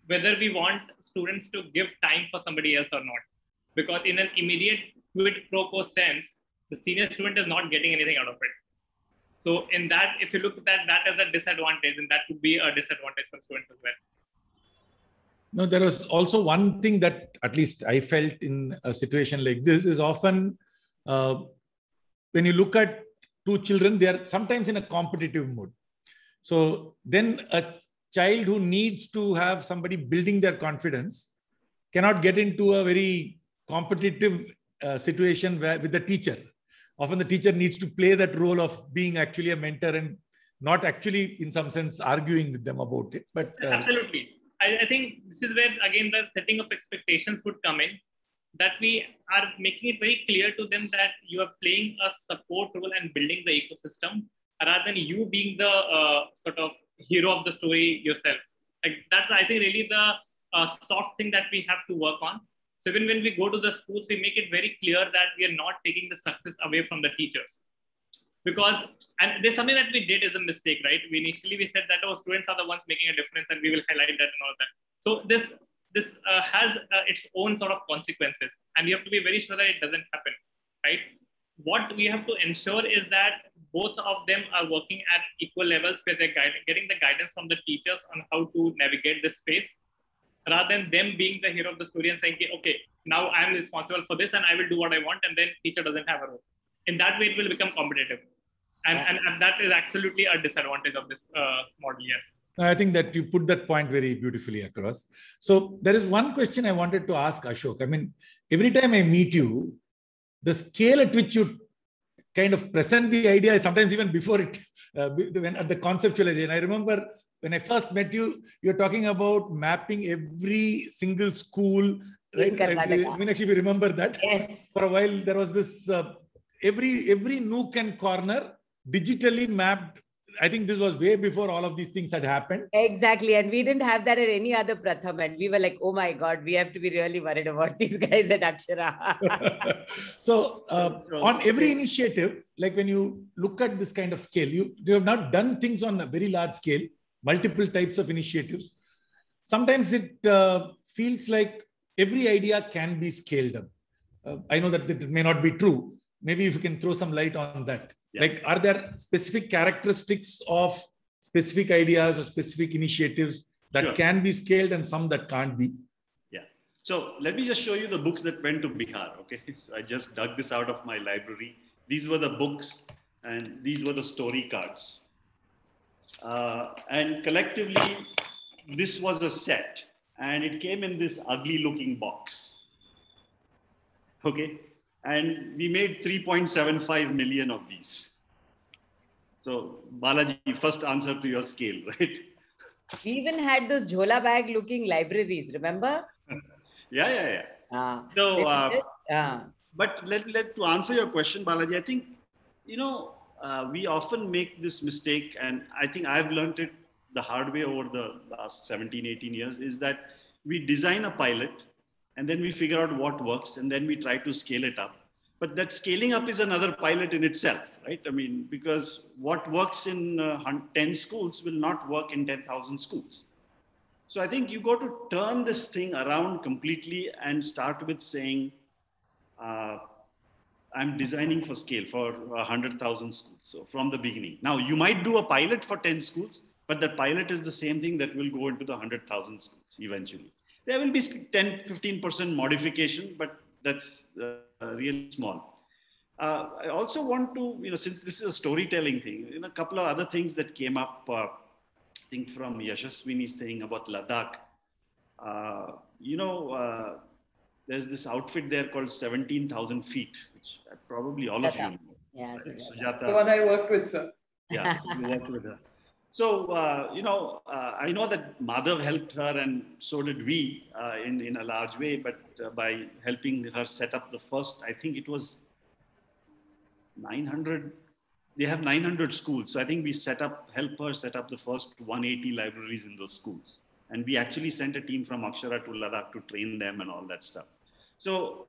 whether we want students to give time for somebody else or not. Because in an immediate quid pro quo sense, the senior student is not getting anything out of it. So in that, if you look at that as a disadvantage, then that could be a disadvantage for students as well. No, there was also one thing that at least I felt in a situation like this is often when you look at two children, they are sometimes in a competitive mode. So then a child who needs to have somebody building their confidence cannot get into a very competitive situation with the teacher. Often the teacher needs to play that role of being actually a mentor and not actually in some sense arguing with them about it. But absolutely. I think this is where again the setting of expectations would come in, that we are making it very clear to them that you are playing a support role and building the ecosystem rather than you being the sort of hero of the story yourself. Like that's, I think, really the soft thing that we have to work on. So even when we go to the schools, we make it very clear that we are not taking the success away from the teachers. Because, and there's something that we did as a mistake, right? We said that, oh, students are the ones making a difference and we will highlight that and all that. So this has its own sort of consequences, and you have to be very sure that it doesn't happen, right? What we have to ensure is that both of them are working at equal levels where they're getting the guidance from the teachers on how to navigate this space, rather than them being the hero of the story and saying, okay, now I'm responsible for this and I will do what I want, and then teacher doesn't have a role. In that way, it will become competitive. And that is absolutely a disadvantage of this model, yes. I think that you put that point very beautifully across. So there is one question I wanted to ask Ashok. I mean, every time I meet you, the scale at which you kind of present the idea, sometimes even before it, when at the conceptualization. I remember when I first met you, you're talking about mapping every single school, right? Meenakshi, we remember that. Yes. For a while, there was this, every nook and corner digitally mapped. I think this was way before all of these things had happened. Exactly. And we didn't have that at any other Pratham. And we were like, oh my God, we have to be really worried about these guys at Akshara. So on every initiative, like when you look at this kind of scale, you have not done things on a very large scale, multiple types of initiatives. Sometimes it feels like every idea can be scaled up. I know that it may not be true. Maybe if you can throw some light on that. Yeah. Like, are there specific characteristics of specific ideas or specific initiatives that can be scaled and some that can't be? Yeah. So let me just show you the books that went to Bihar. Okay. So I just dug this out of my library. These were the books and these were the story cards. And collectively, this was a set and it came in this ugly looking box. Okay. And we made 3.75 million of these. So Balaji, first answer to your scale, right? We even had those Jhola bag looking libraries, remember? Yeah. So, but to answer your question, Balaji, I think, we often make this mistake, and I think I've learned it the hard way over the last 17, 18 years, is that we design a pilot and then we figure out what works and then we try to scale it up. But that scaling up is another pilot in itself, right? I mean, because what works in 10 schools will not work in 10,000 schools. So I think you got to turn this thing around completely and start with saying, I'm designing for scale for 100,000 schools. So from the beginning. Now you might do a pilot for 10 schools, but that pilot is the same thing that will go into the 100,000 schools eventually. There will be 10-15% modification, but that's really small. I also want to, since this is a storytelling thing, a couple of other things that came up. think from Yashaswini's thing about Ladakh. There's this outfit there called 17,000 feet, which probably all of you know. Yeah, Right? Sujata. The one I worked with, sir. Yeah, you worked with her. So, I know that Madhav helped her and so did we in a large way, but by helping her set up the first, I think it was 900, they have 900 schools. So I think we helped her set up the first 180 libraries in those schools. And we actually sent a team from Akshara to Ladakh to train them and all that stuff. So,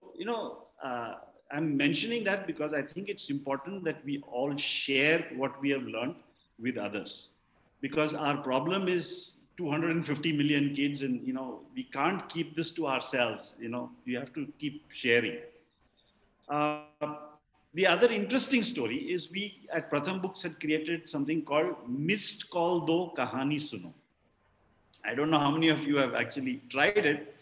I'm mentioning that because I think it's important that we all share what we have learned with others. Because our problem is 250 million kids and, we can't keep this to ourselves, we have to keep sharing. The other interesting story is we at Pratham Books had created something called Missed Call Do Kahani Suno. I don't know how many of you have actually tried it,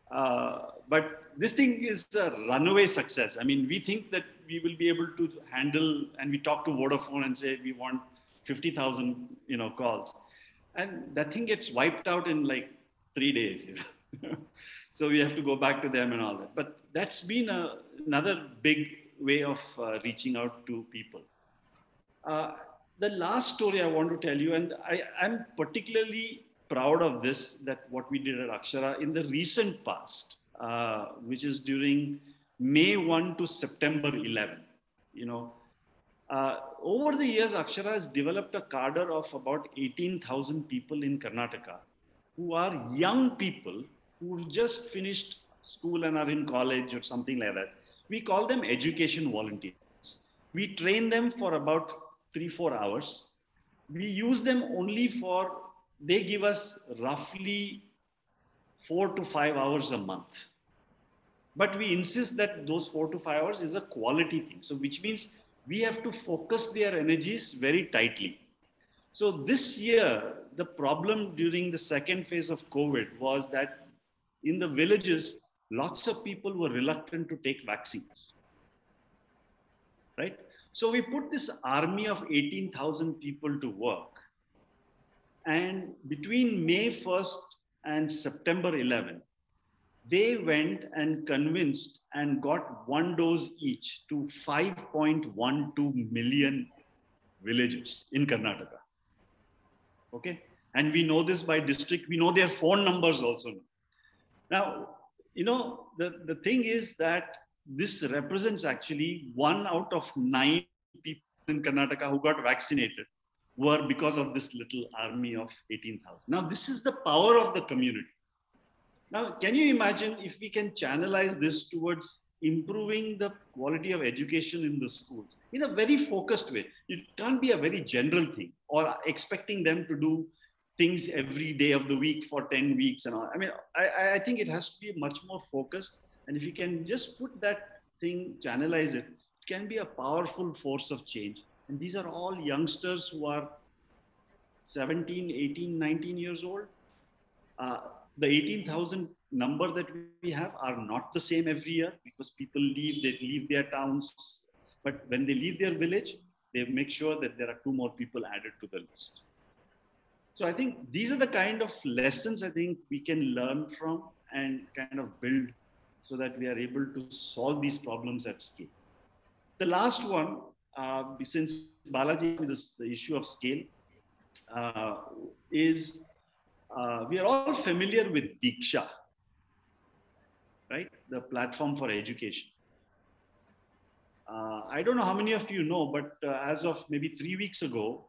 but this thing is a runaway success. I mean, we think that we will be able to handle, and we talk to Vodafone and say we want 50,000, calls, and that thing gets wiped out in like 3 days. So we have to go back to them and all that. But that's been another big way of reaching out to people. The last story I want to tell you, and I'm particularly proud of this, that what we did at Akshara in the recent past, which is during May 1 to September 11. Over the years, Akshara has developed a cadre of about 18,000 people in Karnataka who are young people who just finished school and are in college or something like that. We call them education volunteers. We train them for about 3-4 hours. We use them only they give us roughly 4 to 5 hours a month. But we insist that those 4 to 5 hours is a quality thing. So which means we have to focus their energies very tightly. So this year, the problem during the second phase of COVID was that in the villages, lots of people were reluctant to take vaccines, right? So we put this army of 18,000 people to work. And between May 1st and September 11, they went and convinced and got 1 dose each to 5.12 million villagers in Karnataka. Okay. And we know this by district. We know their phone numbers also. Now, the thing is that this represents actually 1 out of 9 people in Karnataka who got vaccinated were because of this little army of 18,000. Now, this is the power of the community. Now, can you imagine if we can channelize this towards improving the quality of education in the schools in a very focused way? It can't be a very general thing or expecting them to do things every day of the week for 10 weeks and all. I mean, I think it has to be much more focused. And if you can just put that thing, channelize it, it can be a powerful force of change. And these are all youngsters who are 17, 18, 19 years old. The 18,000 number that we have are not the same every year because people they leave their towns. But when they leave their village, they make sure that there are 2 more people added to the list. So I think these are the kind of lessons I think we can learn from and kind of build so that we are able to solve these problems at scale. The last one, since Balaji is the issue of scale, is we are all familiar with Diksha, right? The platform for education. I don't know how many of you know, but as of maybe 3 weeks ago,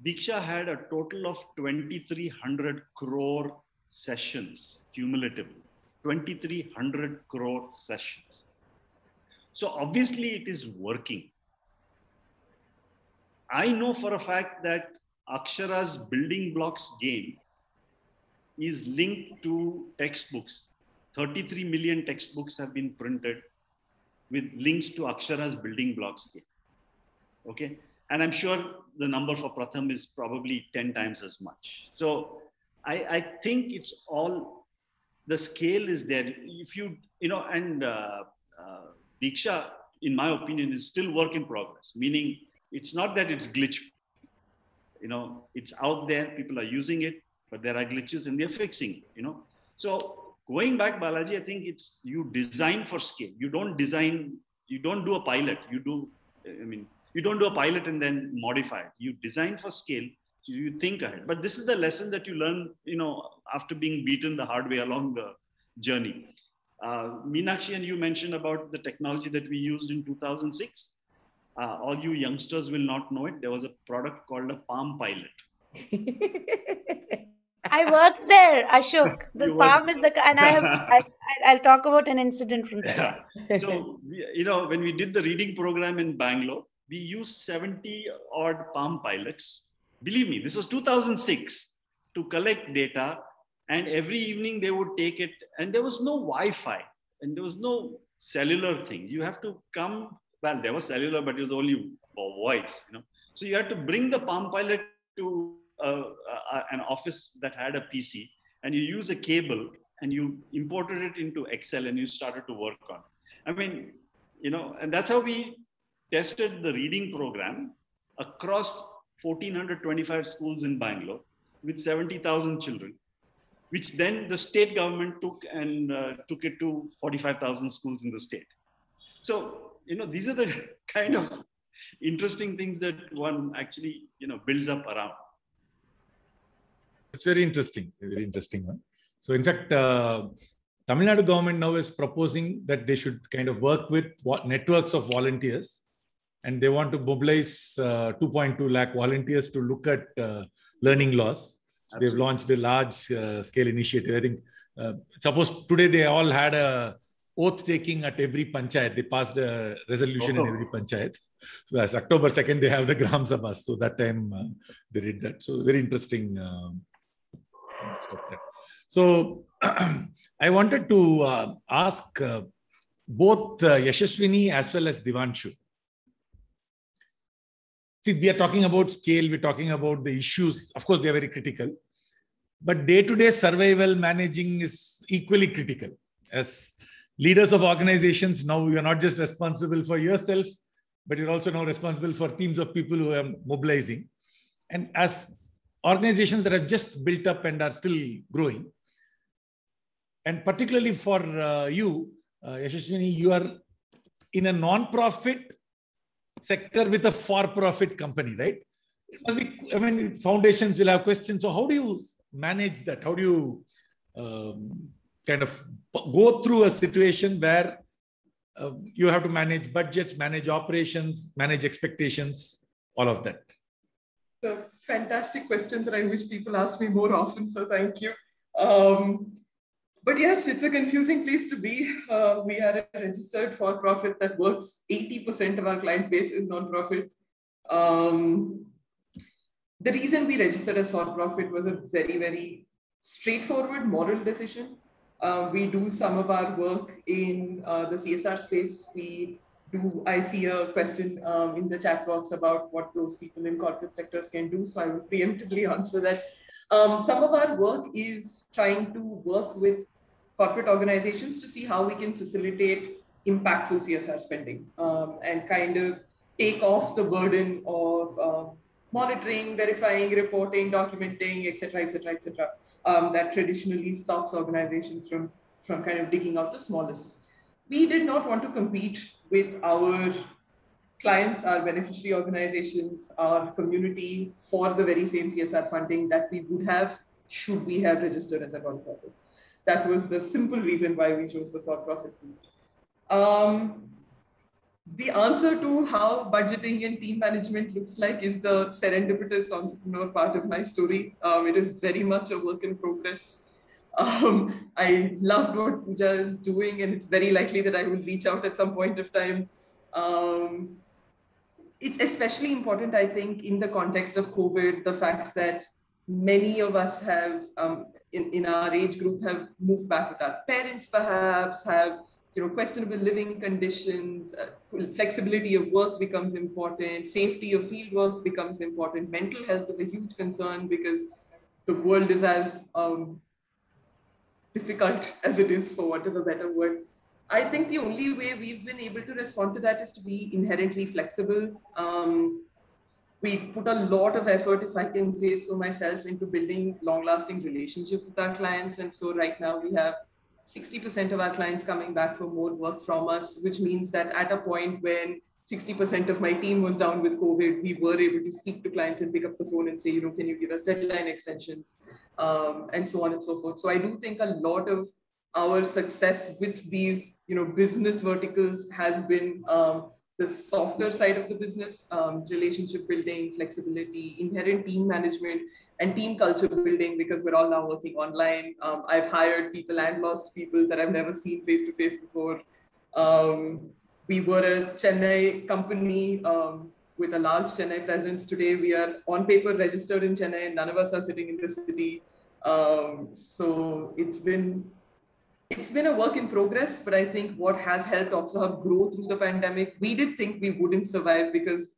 Diksha had a total of 2,300 crore sessions cumulatively. 2,300 crore sessions. So obviously it is working. I know for a fact that Akshara's building blocks game is linked to textbooks. 33 million textbooks have been printed with links to Akshara's building blocks game. Okay. And I'm sure the number for Pratham is probably 10 times as much. So I think it's all, the scale is there. If and Diksha, in my opinion, is still work in progress, meaning it's not that it's glitch. it's out there, people are using it, but there are glitches and they're fixing it, So going back, Balaji, I think it's you design for scale. You don't do a pilot. You don't do a pilot and then modify it. You design for scale. So you think ahead. But this is the lesson that you learn, after being beaten the hard way along the journey. Meenakshi, and you mentioned about the technology that we used in 2006. All you youngsters will not know it. There was a product called a Palm Pilot. I worked there, Ashok. The Palm is and I'll talk about an incident from there. Yeah. So, when we did the reading program in Bangalore, we used 70 odd Palm Pilots. Believe me, this was 2006, to collect data. And every evening they would take it, and there was no Wi-Fi and there was no cellular thing. You have to come, well, there was cellular, but it was only for voice, So you had to bring the Palm Pilot to an office that had a PC, and you use a cable and you imported it into Excel and you started to work on it. And that's how we tested the reading program across 1,425 schools in Bangalore with 70,000 children, which then the state government took it to 45,000 schools in the state. So, these are the kind of interesting things that one actually, builds up around. It's very interesting one. So in fact, Tamil Nadu government now is proposing that they should kind of work with networks of volunteers, and they want to mobilize 2.2 lakh volunteers to look at learning loss. So they've launched a large scale initiative. I think, suppose today they all had a oath taking at every panchayat. They passed a resolution in every panchayat. So as October 2nd, they have the Gram Sabhas. So that time they did that. So very interesting stuff there. So I wanted to ask both Yashaswini as well as Devanshu. See, we are talking about scale, we're talking about the issues. Of course, they are very critical. But day-to-day survival managing is equally critical. As leaders of organizations, now you are not just responsible for yourself, but you're also now responsible for teams of people who are mobilizing. And as organizations that have just built up and are still growing, and particularly for you, Yashaswini, you are in a non-profit sector with a for-profit company, right? It must be, foundations will have questions. So how do you manage that? How do you kind of go through a situation where you have to manage budgets, manage operations, manage expectations, all of that? It's a fantastic question that I wish people ask me more often, so thank you. But yes, it's a confusing place to be. We are a registered for-profit that works. 80% of our client base is non-profit. The reason we registered as for-profit was a very, very straightforward moral decision. We do some of our work in the CSR space. I see a question in the chat box about what those people in corporate sectors can do. So I will preemptively answer that. Some of our work is trying to work with corporate organizations to see how we can facilitate impactful CSR spending and kind of take off the burden of monitoring, verifying, reporting, documenting, et cetera, that traditionally stops organizations from kind of digging out the smallest. We did not want to compete with our clients, our beneficiary organizations, our community for the very same CSR funding that we would have should we have registered as a non-profit. That was the simple reason why we chose the for-profit route. The answer to how budgeting and team management looks like is the serendipitous entrepreneur part of my story. It is very much a work in progress. I loved what Pooja is doing, and it's very likely that I will reach out at some point of time. It's especially important, I think, in the context of COVID, the fact that many of us have, in our age group, have moved back with our parents, perhaps, have questionable living conditions, flexibility of work becomes important, safety of field work becomes important, mental health is a huge concern because the world is as difficult as it is, for want of a better word. I think the only way we've been able to respond to that is to be inherently flexible. we put a lot of effort, if I can say so myself, into building long-lasting relationships with our clients. And so right now we have 60% of our clients coming back for more work from us, which means that at a point when 60% of my team was down with COVID, we were able to speak to clients and pick up the phone and say, can you give us deadline extensions, and so on and so forth. So I do think a lot of our success with these, business verticals has been the softer side of the business, relationship building, flexibility, inherent team management, and team culture building, because we're all now working online. I've hired people and lost people that I've never seen face to face before. We were a Chennai company with a large Chennai presence. Today, we are on paper registered in Chennai, and none of us are sitting in the city. So it's been a work in progress, but I think what has helped OxoHub grow through the pandemic, we did think we wouldn't survive because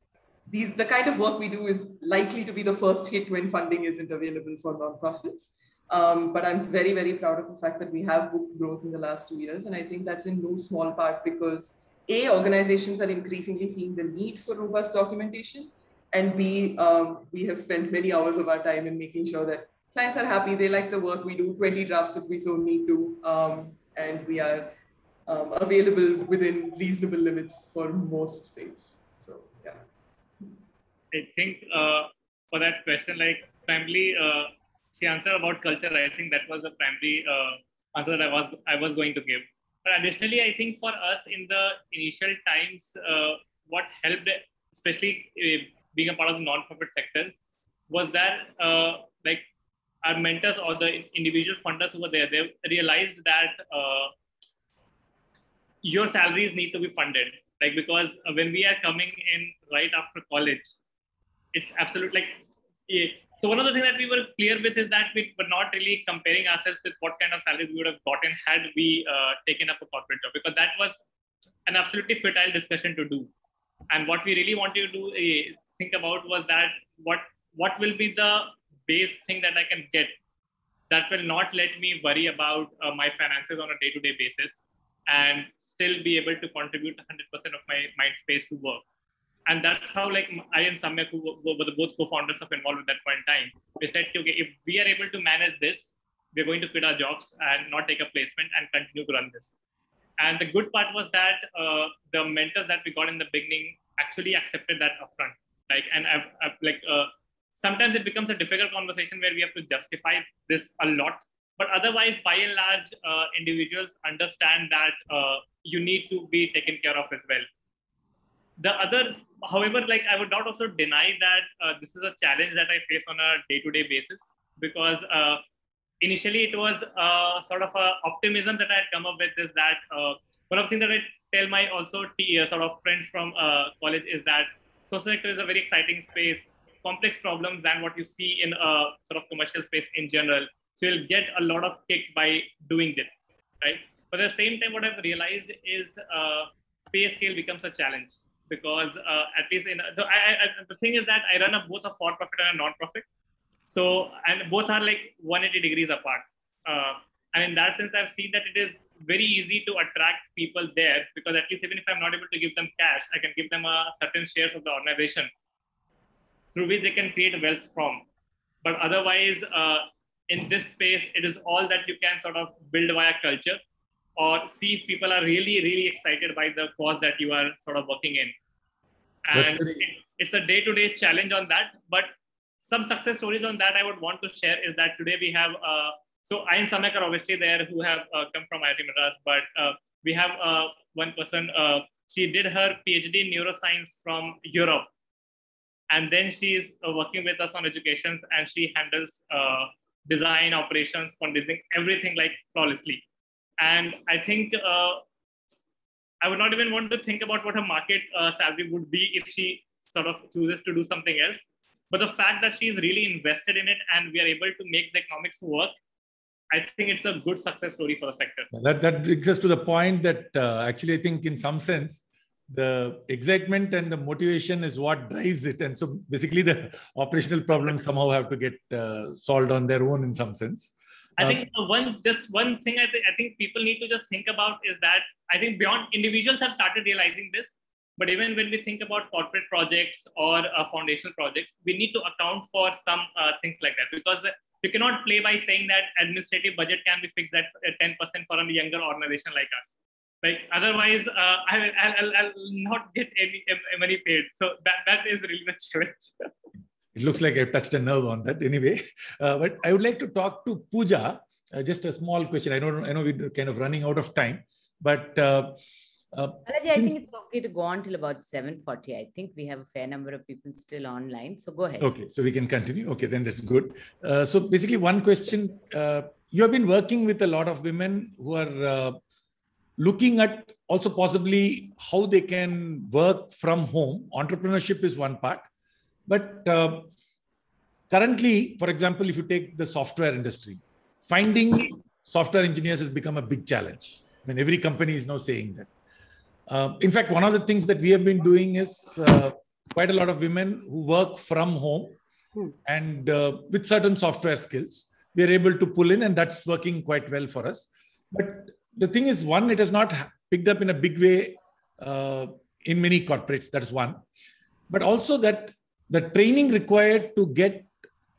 the kind of work we do is likely to be the first hit when funding isn't available for nonprofits. But I'm very, very proud of the fact that we have booked growth in the last 2 years. And I think that's in no small part because A, organizations are increasingly seeing the need for robust documentation, and B, we have spent many hours of our time in making sure that clients are happy, they like the work we do, 20 drafts if we so need to, and we are available within reasonable limits for most things. So, yeah. I think for that question, primarily, she answered about culture. I think that was the primary answer that I was going to give. But additionally, I think for us in the initial times, what helped, especially being a part of the non-profit sector, was that our mentors or the individual funders who were there, they realized that your salaries need to be funded. Because when we are coming in right after college, it's absolute so one of the things that we were clear with is that we were not really comparing ourselves with what kind of salaries we would have gotten had we taken up a corporate job, because that was an absolutely fertile discussion to do. And what we really wanted to do, think about was that what will be the base thing that I can get that will not let me worry about my finances on a day-to-day basis and still be able to contribute 100% of my mind space to work. And that's how I and Samyak, who were the both co-founders of Involve at that point in time, we said, okay, if we are able to manage this, we're going to quit our jobs and not take a placement and continue to run this. And the good part was that the mentors that we got in the beginning actually accepted that upfront. Sometimes it becomes a difficult conversation where we have to justify this a lot. But otherwise, by and large, individuals understand that you need to be taken care of as well. The other, however, I would not also deny that this is a challenge that I face on a day-to-day basis, because initially it was sort of a optimism that I had come up with is that one of the things that I tell my also sort of friends from college is that social sector is a very exciting space, complex problems than what you see in a sort of commercial space in general. So you'll get a lot of kick by doing it, right? But at the same time, what I've realized is pay scale becomes a challenge, because at least the thing is that I run both a for-profit and a non-profit. So, and both are 180 degrees apart. And in that sense, I've seen that it is very easy to attract people there, because at least even if I'm not able to give them cash, I can give them a certain shares of the organization through which they can create wealth from. But otherwise, in this space, it is all that you can sort of build via culture, or see if people are really, really excited by the cause that you are sort of working in. And it's a day-to-day challenge on that. But some success stories on that I would want to share is that today we have, so I and Samyak are obviously there who have come from IIT Madras, but we have one person, she did her PhD in neuroscience from Europe. And then she's working with us on education, and she handles design, operations, fundraising, everything flawlessly. And I think I would not even want to think about what her market salary would be if she sort of chooses to do something else. But the fact that she's really invested in it and we are able to make the economics work, I think it's a good success story for the sector. That brings us to the point that actually I think in some sense, the excitement and the motivation is what drives it. And so basically the operational problems somehow have to get solved on their own in some sense. I think one thing I think people need to just think about is that I think beyond individuals have started realizing this, But even when we think about corporate projects or foundational projects, we need to account for some things like that, because you cannot play by saying that administrative budget can be fixed at 10% for a younger organization like us. Like otherwise, I'll not get any money paid. So that is really the challenge. It looks like I've touched a nerve on that anyway. But I would like to talk to Pooja. Just a small question. I know we're kind of running out of time, but Balaji, I think it's okay to go on till about 7:40. I think we have a fair number of people still online. So go ahead. Okay, so we can continue. Okay, then that's good. So basically, one question. You have been working with a lot of women who are looking at also possibly how they can work from home. Entrepreneurship is one part. But currently, for example, if you take the software industry, finding software engineers has become a big challenge. I mean, every company is now saying that. In fact, one of the things that we have been doing is quite a lot of women who work from home and with certain software skills, we are able to pull in, and that's working quite well for us. But the thing is, one, it has not picked up in a big way in many corporates. That's one. But also that the training required to get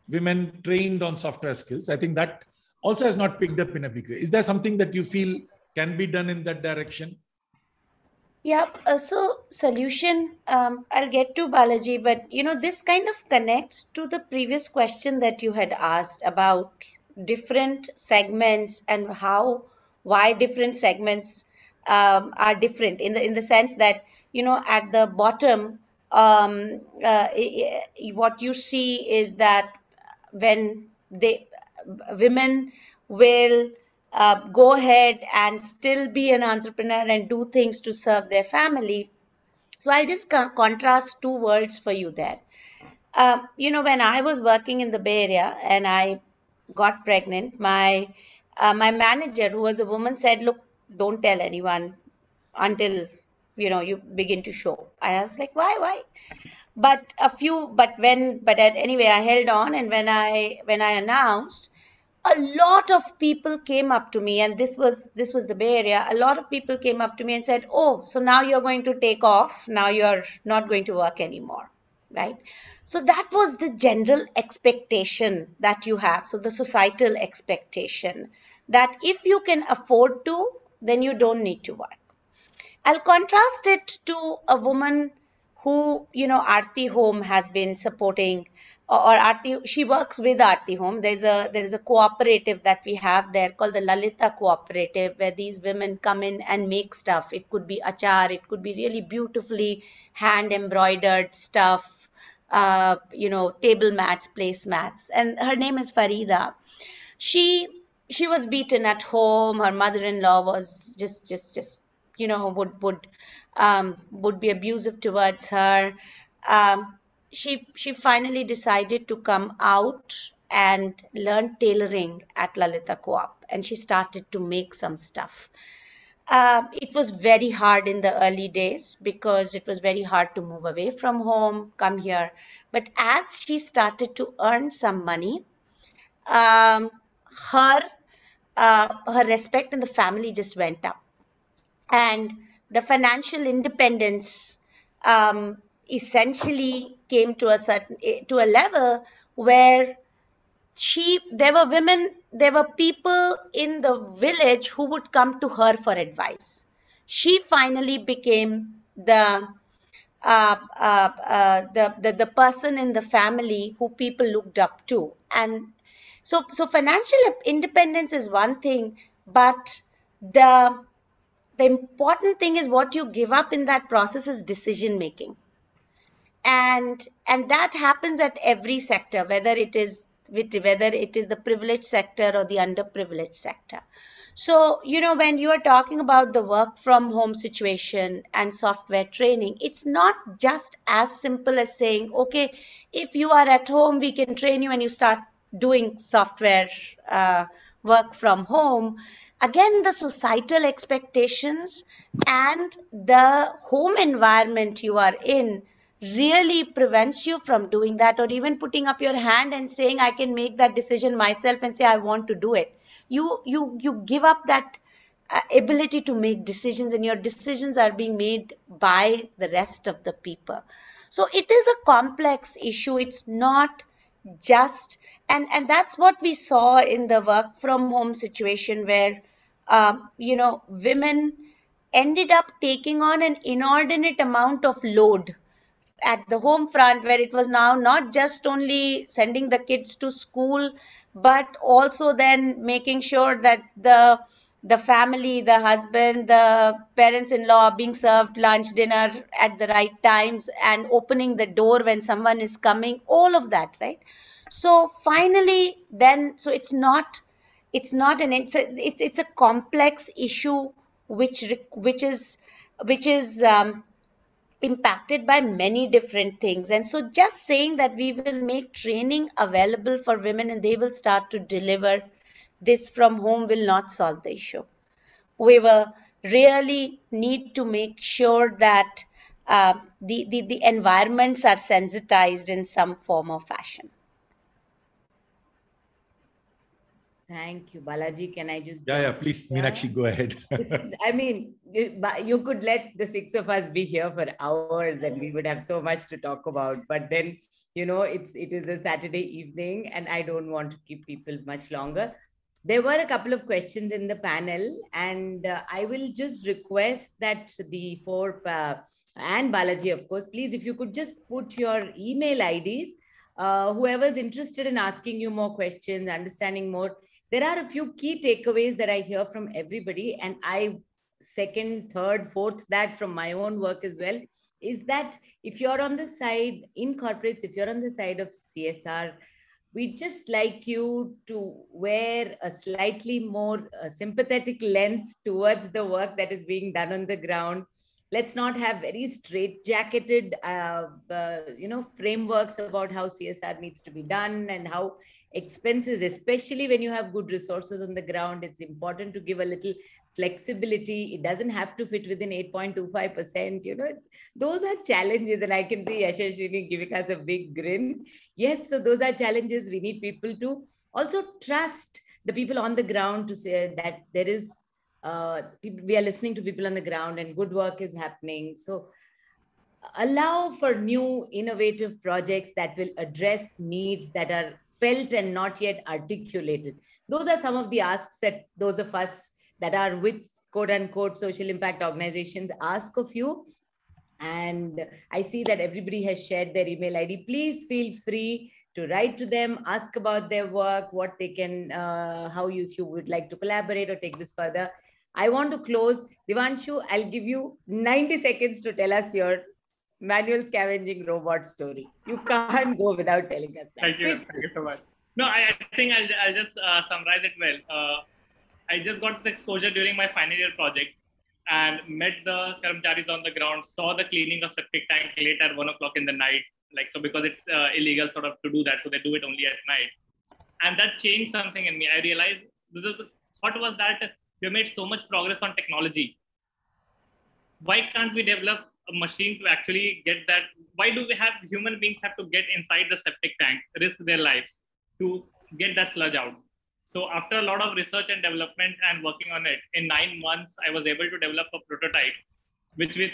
women trained on software skills, I think that also has not picked up in a big way. Is there something that you feel can be done in that direction? Yeah, so solution, I'll get to Balaji, but this kind of connects to the previous question that you had asked about different segments and why different segments are different in the sense that, at the bottom, what you see is that when women will go ahead and still be an entrepreneur and do things to serve their family. So I'll just contrast two worlds for you there. When I was working in the Bay Area and I got pregnant, my manager, who was a woman, said, "Look, don't tell anyone until you begin to show." I was like, "Why?" But anyway, I held on, and when I announced, a lot of people came up to me, and this was the Bay Area. A lot of people came up to me and said, "Oh, so now you're going to take off. Now you're not going to work anymore," right? So that was the general expectation that you have. So the societal expectation that if you can afford to, then you don't need to work. I'll contrast it to a woman who, Aarti Home has been supporting, or Aarti, she works with Aarti Home. There is a cooperative that we have there called the Lalita Cooperative, where these women come in and make stuff. It could be achar, it could be really beautifully hand embroidered stuff, table mats, placemats. And her name is Farida. She was beaten at home. Her mother-in-law was just would be abusive towards her. She finally decided to come out and learn tailoring at Lalita Co-op, and she started to make some stuff. It was very hard in the early days because it was very hard to move away from home, come here. But as she started to earn some money, her respect in the family just went up, and the financial independence essentially came to a level where there were people in the village who would come to her for advice. She finally became the person in the family who people looked up to. And so financial independence is one thing, but the important thing is what you give up in that process is decision making. And that happens at every sector, whether it is the privileged sector or the underprivileged sector. So, when you are talking about the work from home situation and software training, it's not just as simple as saying, okay, if you are at home, we can train you and you start doing software work from home. Again, the societal expectations and the home environment you are in really prevents you from doing that, or even putting up your hand and saying, I can make that decision myself and say, I want to do it. You give up that ability to make decisions, and your decisions are being made by the rest of the people. So it is a complex issue. It's not just, and that's what we saw in the work from home situation, where women ended up taking on an inordinate amount of load at the home front, where it was now not just only sending the kids to school, but also then making sure that the family, the husband, the parents-in-law are being served lunch, dinner at the right times, and opening the door when someone is coming, all of that, right? So finally then, so it's not it's a complex issue which is impacted by many different things. And so just saying that we will make training available for women and they will start to deliver this from home will not solve the issue. We will really need to make sure that the environments are sensitized in some form or fashion. Thank you, Balaji. Can I just? Yeah, please, Meenakshi, go ahead. You could let the six of us be here for hours and we would have so much to talk about. But then, it is a Saturday evening and I don't want to keep people much longer. There were a couple of questions in the panel, and I will just request that the four, and Balaji, of course, please, if you could just put your email IDs, whoever's interested in asking you more questions, understanding more. There are a few key takeaways that I hear from everybody, and I second, third, fourth that from my own work as well, is that if you're on the side in corporates, if you're on the side of CSR, we'd just like you to wear a slightly more sympathetic lens towards the work that is being done on the ground. Let's not have very straight-jacketed, frameworks about how CSR needs to be done and how expenses, especially when you have good resources on the ground, it's important to give a little flexibility. It doesn't have to fit within 8.25%. Those are challenges, and I can see Yashaswini giving us a big grin. Yes, so those are challenges. We need people to also trust the people on the ground to say that there is we are listening to people on the ground and good work is happening. So allow for new innovative projects that will address needs that are felt and not yet articulated. Those are some of the asks that those of us that are with quote unquote social impact organizations ask of you. And I see that everybody has shared their email ID. Please feel free to write to them, ask about their work, what they can, if you would like to collaborate or take this further. I want to close. Devanshu, I'll give you 90 seconds to tell us your manual scavenging robot story. You can't go without telling us that. Thank you so much. No, I think I'll just summarize it well. I just got the exposure during my final year project and met the Karamcharis on the ground, saw the cleaning of septic tank late at 1 o'clock in the night. Because it's illegal sort of to do that. So they do it only at night. And that changed something in me. I realized the thought was that we have made so much progress on technology. Why can't we develop a machine to actually get that? Why do we have human beings have to get inside the septic tank, risk their lives to get that sludge out? So after a lot of research and development and working on it, in 9 months, I was able to develop a prototype, which we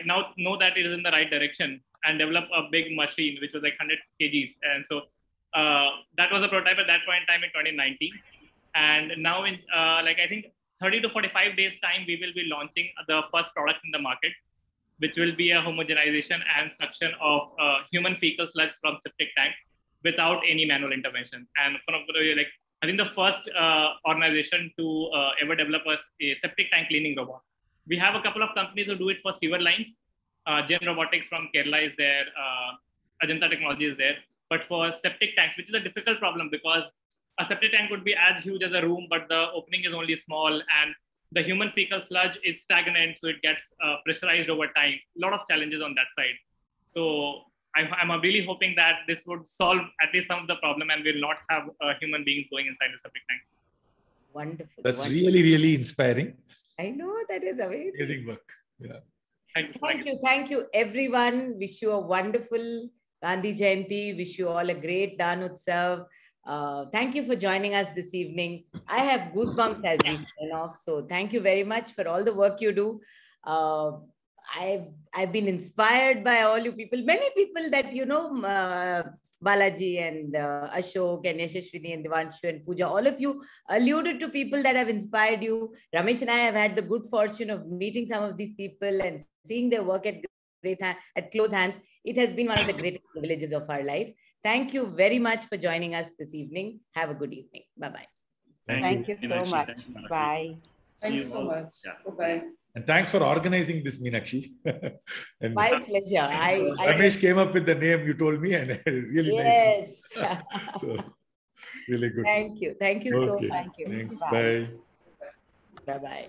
now know that it is in the right direction, and develop a big machine, which was like 100 kgs. And so that was a prototype at that point in time in 2019. And now in I think 30 to 45 days time, we will be launching the first product in the market, which will be a homogenization and suction of human fecal sludge from septic tank without any manual intervention. And I think the first organization to ever develop a septic tank cleaning robot. We have a couple of companies who do it for sewer lines. Gen Robotics from Kerala is there. Ajanta Technology is there. But for septic tanks, which is a difficult problem because a septic tank could be as huge as a room, but the opening is only small, and the human fecal sludge is stagnant, so it gets pressurized over time. A lot of challenges on that side. So I'm really hoping that this would solve at least some of the problem, and we'll not have human beings going inside the septic tanks. Wonderful. That's really, really inspiring. I know, that is amazing. Amazing work. Yeah. Thank you, everyone. Wish you a wonderful Gandhi Jayanti. Wish you all a great Dan Utsav. Thank you for joining us this evening. I have goosebumps as we sign off. So thank you very much for all the work you do. I've been inspired by all you people, many people that, you know, Balaji and Ashok and Yashashwini and Devanshu and Pooja, all of you alluded to people that have inspired you. Ramesh and I have had the good fortune of meeting some of these people and seeing their work at close hands. It has been one of the greatest privileges of our life. Thank you very much for joining us this evening. Have a good evening. Bye-bye. Thank you so much. Bye. Thank you so much. Bye-bye. And thanks for organizing this, Meenakshi. And my pleasure. Ramesh came up with the name you told me, and really nice. Yes. So, really good. Thank you. Thank you so much. Thanks. Bye. Bye-bye.